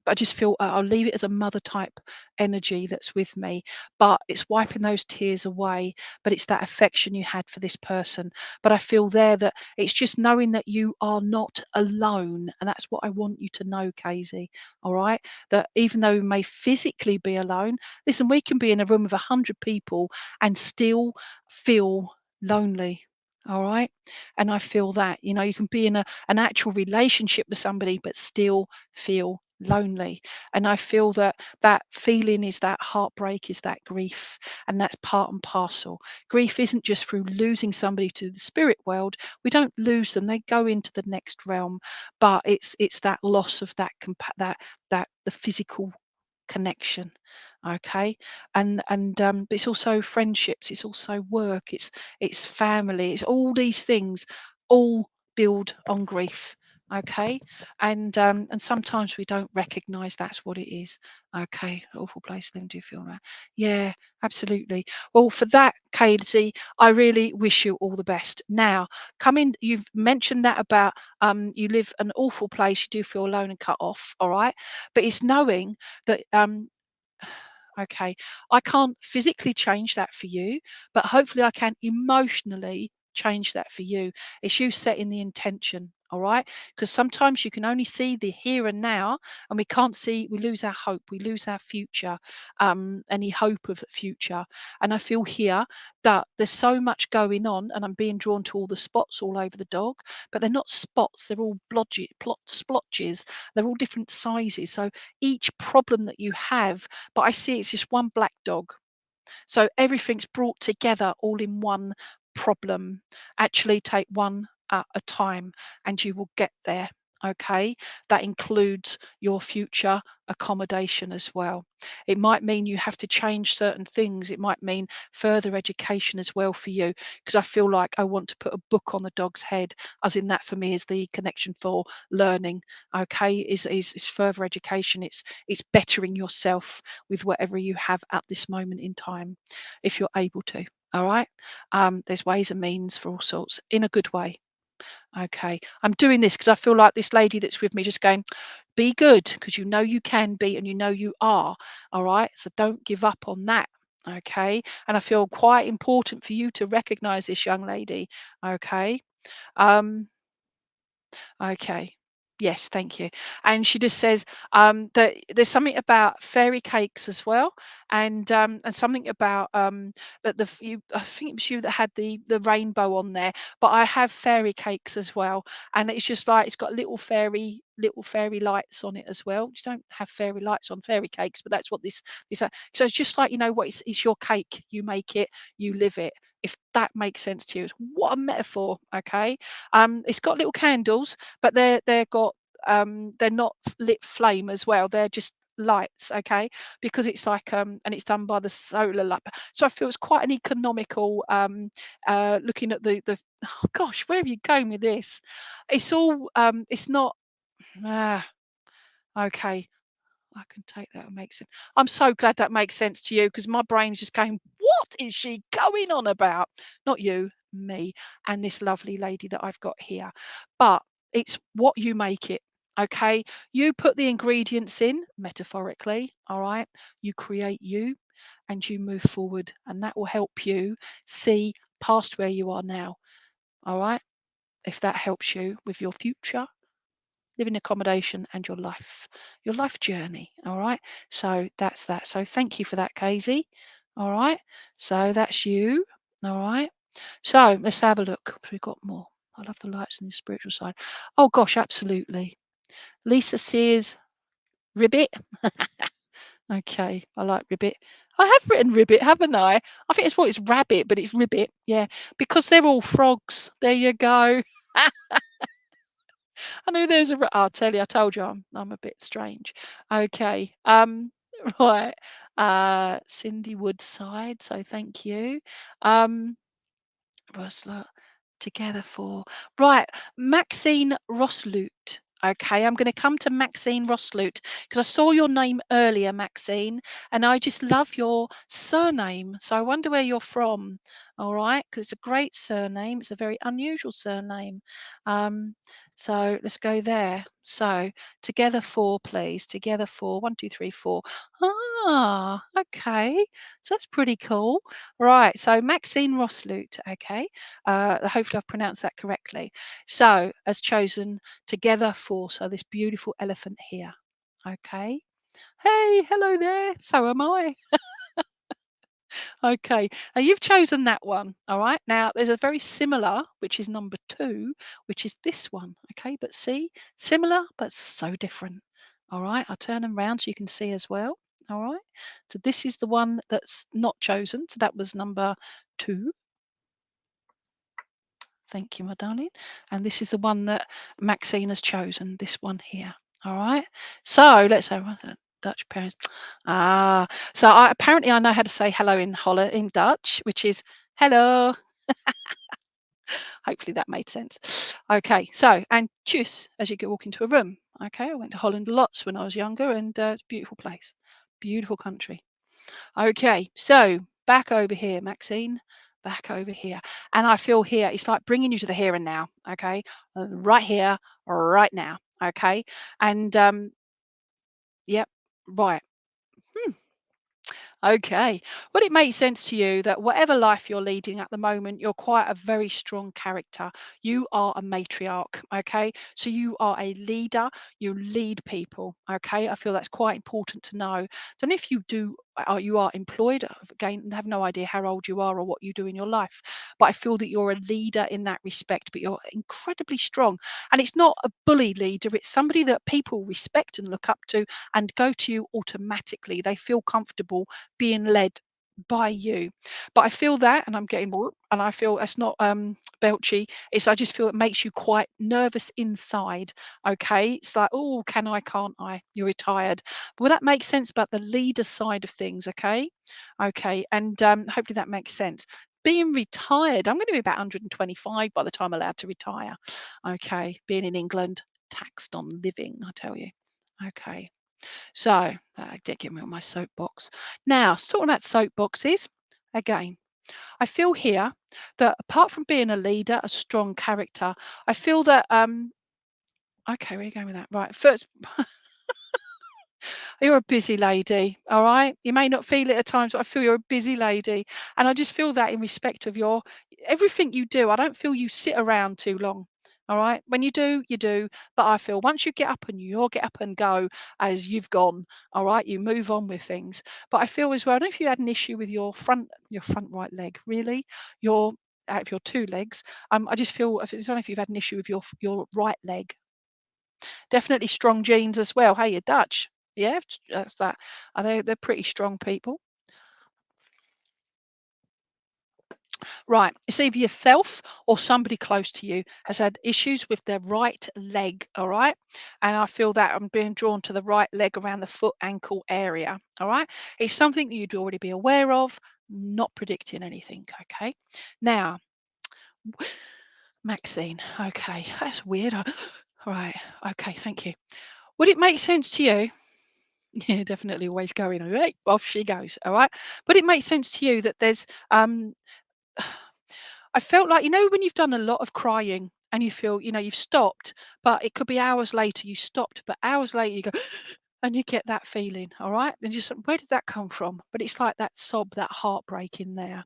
I just feel I'll leave it as a mother type energy that's with me. But it's wiping those tears away. But it's that affection you had for this person. But I feel there that it's just knowing that you are not alone, and that's what I want you to know, Casey. All right, that even though we may physically be alone, listen, we can be in a room of 100 people and still feel lonely. All right, and I feel that you can be in an actual relationship with somebody, but still feel lonely. And I feel that feeling is that heartbreak, is that grief, and that's part and parcel. Grief isn't just through losing somebody to the spirit world. We don't lose them; they go into the next realm. But it's that loss of that the physical connection. Okay, but it's also friendships. It's also work. It's family. It's all these things, all build on grief. Okay, and sometimes we don't recognize that's what it is. Okay, awful place to live. Do you feel that? Yeah, absolutely. Well, for that, Casey, I really wish you all the best. Now, you've mentioned that about you live an awful place, you do feel alone and cut off, all right? But it's knowing that okay, I can't physically change that for you, but hopefully I can emotionally change that for you. It's you setting the intention. All right, because sometimes you can only see the here and now, and we lose our hope, we lose our future, any hope of future. And I feel here that there's so much going on, and I'm being drawn to all the spots all over the dog, but they're not spots, they're all splotches, they're all different sizes. So each problem that you have, but I see it's just one black dog. So everything's brought together all in one problem. Actually, take one at a time and you will get there. Okay, that includes your future accommodation as well. It might mean you have to change certain things. It might mean further education as well for you, because I feel like I want to put a book on the dog's head, as in that for me is the connection for learning. Okay, is further education. It's bettering yourself with whatever you have at this moment in time, if you're able to. All right. There's ways and means for all sorts in a good way. Okay. I'm doing this because I feel like this lady that's with me just going, be good, because you know you can be and you know you are. All right. So don't give up on that. Okay. And I feel quite important for you to recognize this young lady. Okay. Um, Okay. Yes, thank you. And she just says that there's something about fairy cakes as well, and something about that I think it was you that had the rainbow on there, but I have fairy cakes as well, and it's just like it's got little fairy lights on it as well. You don't have fairy lights on fairy cakes, but that's what this. So it's just like what it's your cake. You make it, you live it. If that makes sense to you, what a metaphor. Okay. It's got little candles, but they're not lit flame as well. They're just lights, okay? Because it's like and it's done by the solar light. So I feel it's quite an economical looking at the oh gosh, where are you going with this? It's all it's not ah, okay. I can take that. It makes sense. I'm so glad that makes sense to you, because my brain's just going, what is she going on about? Not you, me, and this lovely lady that I've got here. But it's what you make it. Okay. You put the ingredients in, metaphorically. All right. You create you and you move forward, and that will help you see past where you are now. All right. If that helps you with your future. living accommodation, and your life journey. All right. So that's that. So thank you for that, Casey. All right. So that's you. All right. So let's have a look. We've got more. I love the lights and the spiritual side. Oh gosh, absolutely. Lisa says ribbit. Okay, I like ribbit. I have written ribbit, haven't I? I think it's it's rabbit, but it's ribbit. Yeah, because they're all frogs. There you go. I knew there's a. I'll tell you. I told you I'm a bit strange. Okay. Right. Cindy Woodside. So thank you. Rosler. Together for right, Maxine Rosloot. Okay, I'm going to come to Maxine Rosloot because I saw your name earlier, Maxine, and I just love your surname. So I wonder where you're from. All right, because it's a great surname. It's a very unusual surname. Um, so let's go there. So together for, please. Together for 1, 2, 3, 4. Ah, okay. So that's pretty cool. Right. So Maxine Rosloot. Okay. Hopefully I've pronounced that correctly. So, has chosen together for, so this beautiful elephant here. Okay. Hey, hello there. So am I. Okay. Now you've chosen that one. All right. Now there's a very similar, which is number 2, which is this one. Okay. But see, similar, but so different. All right. I'll turn them around so you can see as well. All right. So this is the one that's not chosen. So that was number 2. Thank you, my darling. And this is the one that Maxine has chosen, this one here. All right. So let's have Dutch parents. Ah, so apparently I know how to say hello in in Dutch, which is hello. Hopefully that made sense. Okay, so and tjus as you walk into a room. Okay, I went to Holland lots when I was younger, and it's a beautiful place, beautiful country. Okay, so back over here, Maxine, back over here. And I feel here, it's like bringing you to the here and now. Okay, right here, right now. Okay, and yep, right. Hmm. Okay. Well, it makes sense to you that whatever life you're leading at the moment, you're quite a very strong character. You are a matriarch. Okay. So you are a leader. You lead people. Okay. I feel that's quite important to know. Then if you do, you are employed, again, I have no idea how old you are or what you do in your life, but I feel that you're a leader in that respect, but you're incredibly strong. And it's not a bully leader, it's somebody that people respect and look up to and go to you automatically. They feel comfortable being led by you. But I feel that, and I'm getting more, and I feel that's not belchy. It's I just feel it makes you quite nervous inside. Okay, it's like, oh, can I? Can't I? You're retired. Well, that makes sense about the leader side of things. Okay, okay, and hopefully that makes sense. Being retired, I'm going to be about 125 by the time I'm allowed to retire. Okay, being in England, taxed on living, I tell you. Okay. So, did get me on my soapbox. Now, talking about soapboxes, again, I feel here that apart from being a leader, a strong character, I feel that okay, where are you going with that? Right, first, you're a busy lady, all right? You may not feel it at times, but I feel you're a busy lady. And I just feel that in respect of your everything you do. I don't feel you sit around too long. All right. When you do, you do. But I feel once you get up and you'll get up and go as you've gone, all right, you move on with things. But I feel as well, I don't know if you had an issue with your front right leg, really. Your out of your 2 legs. I just feel I don't know if you've had an issue with your right leg. Definitely strong genes as well. Hey, you're Dutch. Yeah, that's that. They're pretty strong people. Right. It's either yourself or somebody close to you has had issues with their right leg. All right. And I feel that I'm being drawn to the right leg around the foot ankle area. All right. It's something that you'd already be aware of, not predicting anything. Okay. Now, Maxine. Okay. That's weird. Right. Okay. Thank you. Would it make sense to you? Yeah, definitely always going. Right, off she goes. All right. But it makes sense to you that there's I felt like, when you've done a lot of crying and you feel, you've stopped, but it could be hours later you stopped, but hours later you go and you get that feeling, all right? And where did that come from? But it's like that sob, that heartbreak in there.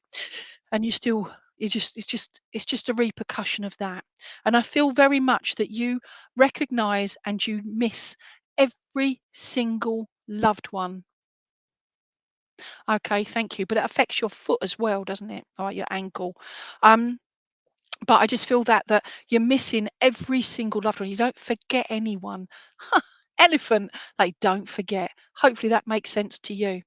And you still, it's just a repercussion of that. And I feel very much that you recognize and you miss every single loved one. Okay, thank you. But it affects your foot as well, doesn't it? All right, your ankle. Um, but I just feel that you're missing every single loved one. You don't forget anyone. Elephant, they don't forget. Hopefully that makes sense to you.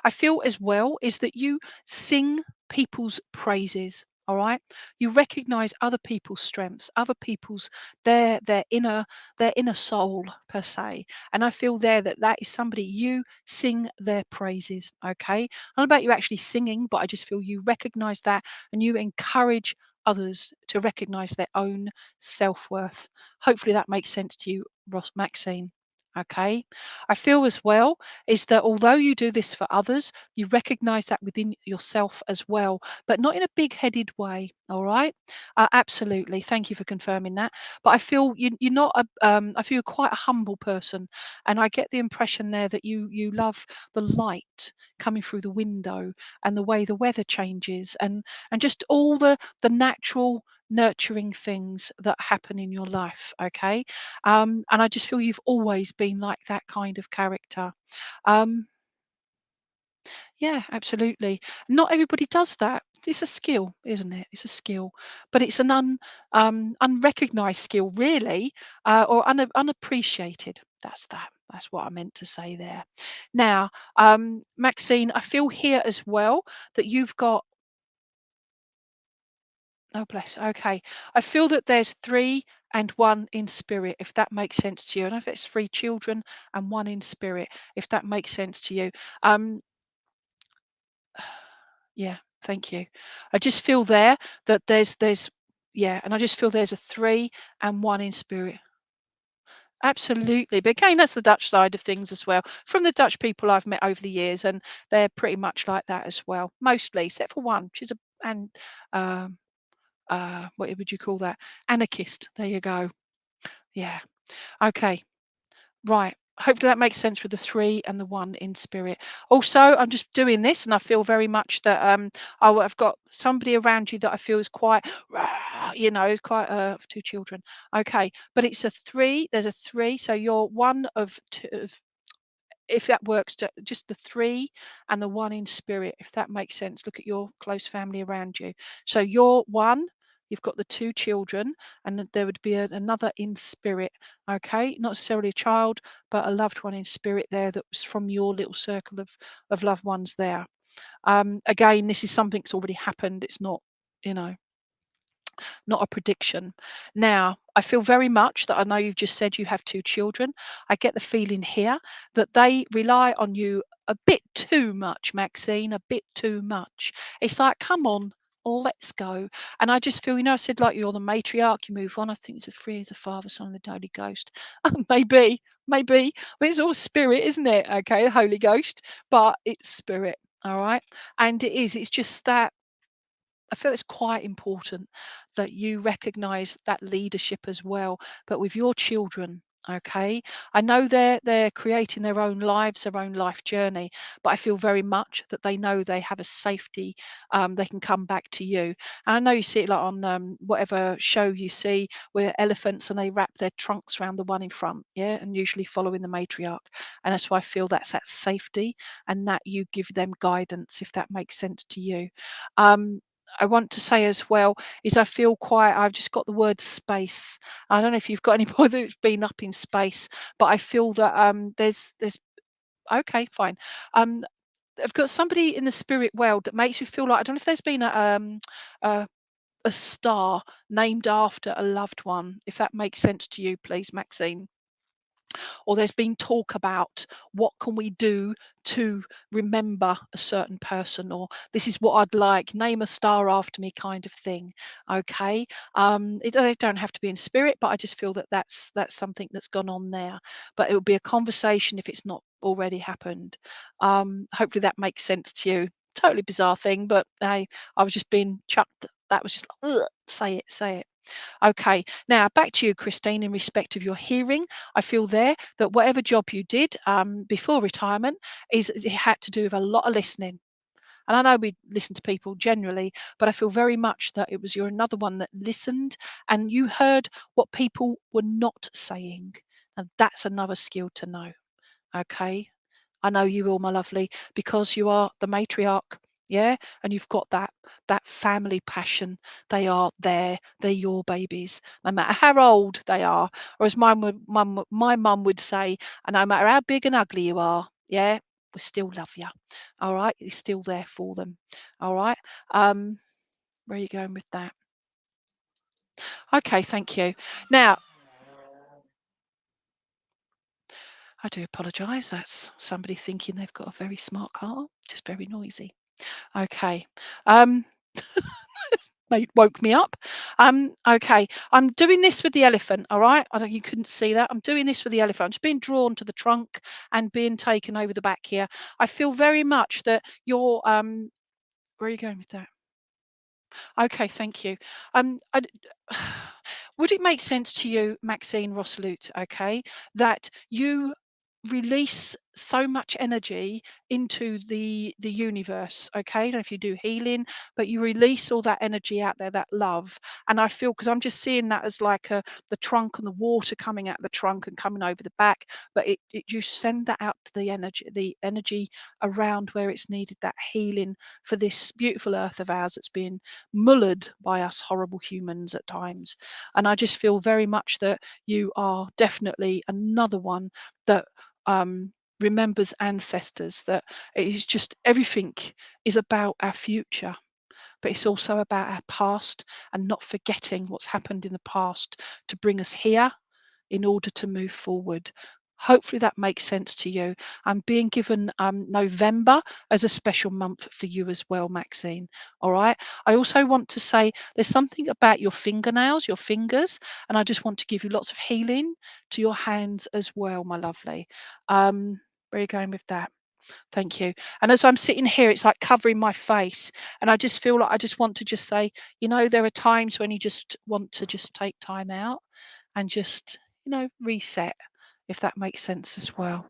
I feel as well is that you sing people's praises. All right. You recognize other people's strengths, other people's their inner soul per se. And I feel there that is somebody you sing their praises. Okay. Not about you actually singing, but I just feel you recognize that and you encourage others to recognize their own self-worth. Hopefully that makes sense to you, Ross Maxine. Okay. I feel as well is that although you do this for others, you recognize that within yourself as well, but not in a big headed way. All right. Absolutely. Thank you for confirming that. But I feel you're not I feel you're quite a humble person. And I get the impression there that you love the light coming through the window and the way the weather changes and just all the natural nurturing things that happen in your life. Okay. And I just feel you've always been like that kind of character. Um, yeah, absolutely. Not everybody does that. It's a skill, isn't it? It's a skill, but it's an unrecognized skill, really, or unappreciated. That's that. That's what I meant to say there. Now, Maxine, I feel here as well that you've got. Oh, bless. Okay. I feel that there's three and one in spirit, if that makes sense to you. I don't know if it's three children and one in spirit, if that makes sense to you. Um, yeah, thank you. I just feel there that there's yeah, and I just feel there's a three and one in spirit. Absolutely. But again, that's the Dutch side of things as well. From the Dutch people I've met over the years, and they're pretty much like that as well. Mostly, except for one. She's a and um what would you call that? Anarchist. There you go. Yeah. Okay. Right. Hopefully that makes sense with the three and the one in spirit. Also, I'm just doing this, and I feel very much that I've got somebody around you that I feel is quite, quite two children. Okay, but it's a three. There's a three, so you're one of two. If that works, just the three and the one in spirit, if that makes sense. Look at your close family around you. So you're one, you've got the two children, and there would be another in spirit. Okay, not necessarily a child, but a loved one in spirit there that was from your little circle of loved ones there. Again, this is something that's already happened. It's not, you know, not a prediction. Now, I feel very much that I know you've just said you have two children. I get the feeling here that they rely on you a bit too much, Maxine, a bit too much. It's like, come on, let's go. And I just feel, I said like you're the matriarch, you move on. I think it's a three as a Father, Son, and the Holy Ghost. Maybe. Well, it's all spirit, isn't it? Okay, the Holy Ghost, but it's spirit. All right. And it's just that I feel it's quite important that you recognize that leadership as well, but with your children. Okay, I know they're creating their own lives, their own life journey, but I feel very much that they know they have a safety. They can come back to you. And I know you see it like on whatever show you see where elephants and they wrap their trunks around the one in front, yeah, and usually following the matriarch. And that's why I feel that's that safety and that you give them guidance, if that makes sense to you. Um, I want to say as well is I feel quite I've just got the word space. I don't know if you've got anybody that's been up in space, but I feel that there's okay, fine. Um I've got somebody in the spirit world that makes me feel like I don't know if there's been a, a star named after a loved one, if that makes sense to you, please, Maxine, or there's been talk about what can we do to remember a certain person, or this is what I'd like, name a star after me, kind of thing. Okay. They don't have to be in spirit, but I just feel that that's something that's gone on there, but it would be a conversation if it's not already happened. Hopefully that makes sense to you. Totally bizarre thing, but hey, I was just being chucked. That was just like, "Ugh, say it. Okay, now back to you, Christine, in respect of your hearing. I feel there that whatever job you did before retirement it had to do with a lot of listening. And I know we listen to people generally, but I feel very much that it was you're another one that listened and you heard what people were not saying. And that's another skill to know. Okay. I know you will, my lovely, because you are the matriarch, yeah, and you've got that family passion. They are there. They're your babies, no matter how old they are, or as my mum would say, and no matter how big and ugly you are, yeah, we still love you. All right, you're still there for them. All right. Um, where are you going with that? Okay, thank you. Now, I do apologise. That's somebody thinking they've got a very smart car, just very noisy. Okay. Um, woke me up. Okay. I'm doing this with the elephant. All right. I don't, you couldn't see that. I'm doing this with the elephant. I'm just being drawn to the trunk and being taken over the back here. I feel very much that you're. Where are you going with that? Okay, thank you. Would it make sense to you, Maxine Rossalute, okay, that you release so much energy into the universe, okay? I don't know if you do healing, but you release all that energy out there, that love. And I feel because I'm just seeing that as like the trunk and the water coming out the trunk and coming over the back, but you send that out to the energy around where it's needed, that healing for this beautiful earth of ours that's been mullered by us horrible humans at times. And I just feel very much that you are definitely another one that remembers ancestors, that it is just everything is about our future, but it's also about our past and not forgetting what's happened in the past to bring us here in order to move forward. Hopefully that makes sense to you. I'm being given November as a special month for you as well, Maxine. All right. I also want to say there's something about your fingernails, your fingers, and I just want to give you lots of healing to your hands as well, my lovely. Where are you going with that? Thank you. And as I'm sitting here, it's like covering my face. And I just feel like I just want to just say, there are times when you just want to just take time out and just, reset, if that makes sense as well.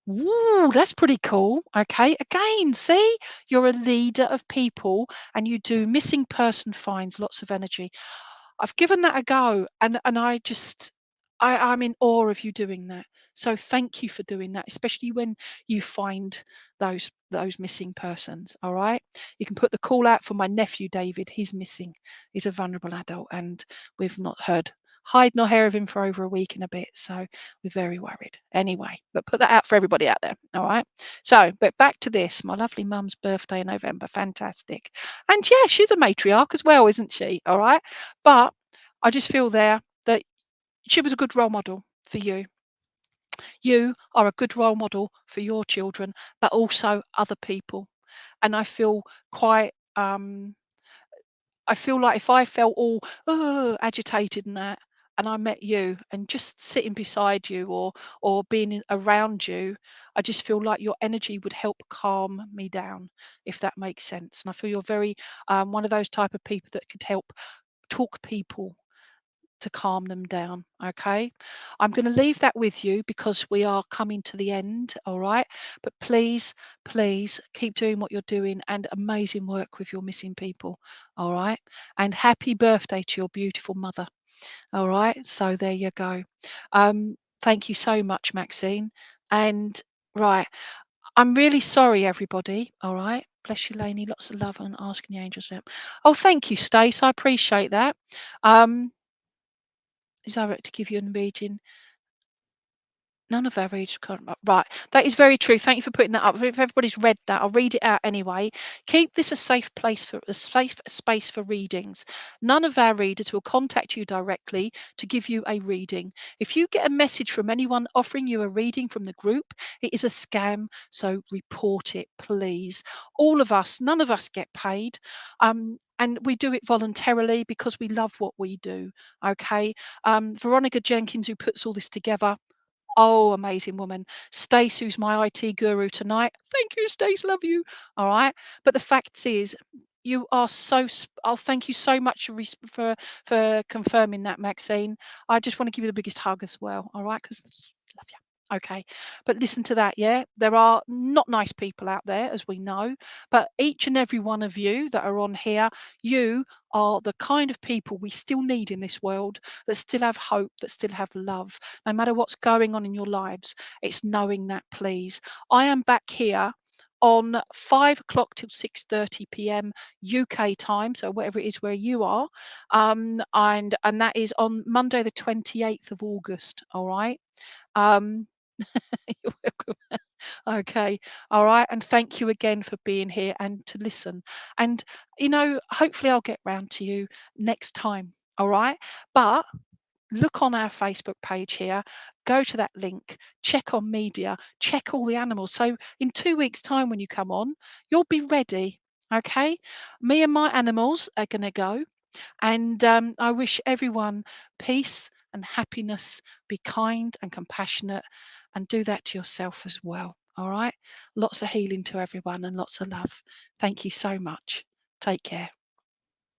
Ooh, that's pretty cool. Okay. Again, see, you're a leader of people and you do missing person finds, lots of energy. I've given that a go and I'm in awe of you doing that. So thank you for doing that, especially when you find those missing persons. All right. You can put the call out for my nephew David. He's missing. He's a vulnerable adult and we've not heard hide nor hair of him for over a week and a bit. So we're very worried. Anyway, but put that out for everybody out there. All right. So, but back to this. My lovely mum's birthday in November. Fantastic. And yeah, she's a matriarch as well, isn't she? All right. But I just feel there that she was a good role model for you. You are a good role model for your children, but also other people. And quite I feel like if I felt all agitated and that, and I met you and just sitting beside you or being around you, I just feel like your energy would help calm me down, if that makes sense. And I feel you're very one of those type of people that could help talk people to calm them down. Okay. I'm going to leave that with you because we are coming to the end. All right. But please, please keep doing what you're doing and amazing work with your missing people. All right. And happy birthday to your beautiful mother. All right. So there you go. Thank you so much, Maxine. And right. I'm really sorry, everybody. All right. Bless you, Lainey. Lots of love and asking the angels help. Oh, thank you, Stace. I appreciate that. Um, direct to give you a reading. None of our readers can't. Right, that is very true. Thank you for putting that up. If everybody's read that, I'll read it out anyway. Keep this a safe space for readings. None of our readers will contact you directly to give you a reading. If you get a message from anyone offering you a reading from the group, it is a scam. So report it, please. All of us, none of us get paid. And we do it voluntarily because we love what we do. Okay. Veronica Jenkins, who puts all this together, oh, amazing woman. Stace, who's my IT guru tonight. Thank you, Stace. Love you. All right. But the fact is, you are I'll thank you so much for confirming that, Maxine. I just want to give you the biggest hug as well. All right. Because love you. Okay, but listen to that, yeah? There are not nice people out there, as we know, but each and every one of you that are on here, you are the kind of people we still need in this world, that still have hope, that still have love. No matter what's going on in your lives, it's knowing that, please. I am back here on 5 o'clock till 6:30 p.m. UK time, so whatever it is where you are, and that is on Monday, the 28th of August. All right. Um, you're welcome. Okay. All right. And thank you again for being here and to listen. And, hopefully I'll get round to you next time. All right. But look on our Facebook page here, go to that link, check on media, check all the animals. So in 2 weeks' time, when you come on, you'll be ready. Okay. Me and my animals are going to go. And I wish everyone peace and happiness. Be kind and compassionate, and do that to yourself as well. All right. Lots of healing to everyone and lots of love. Thank you so much. Take care.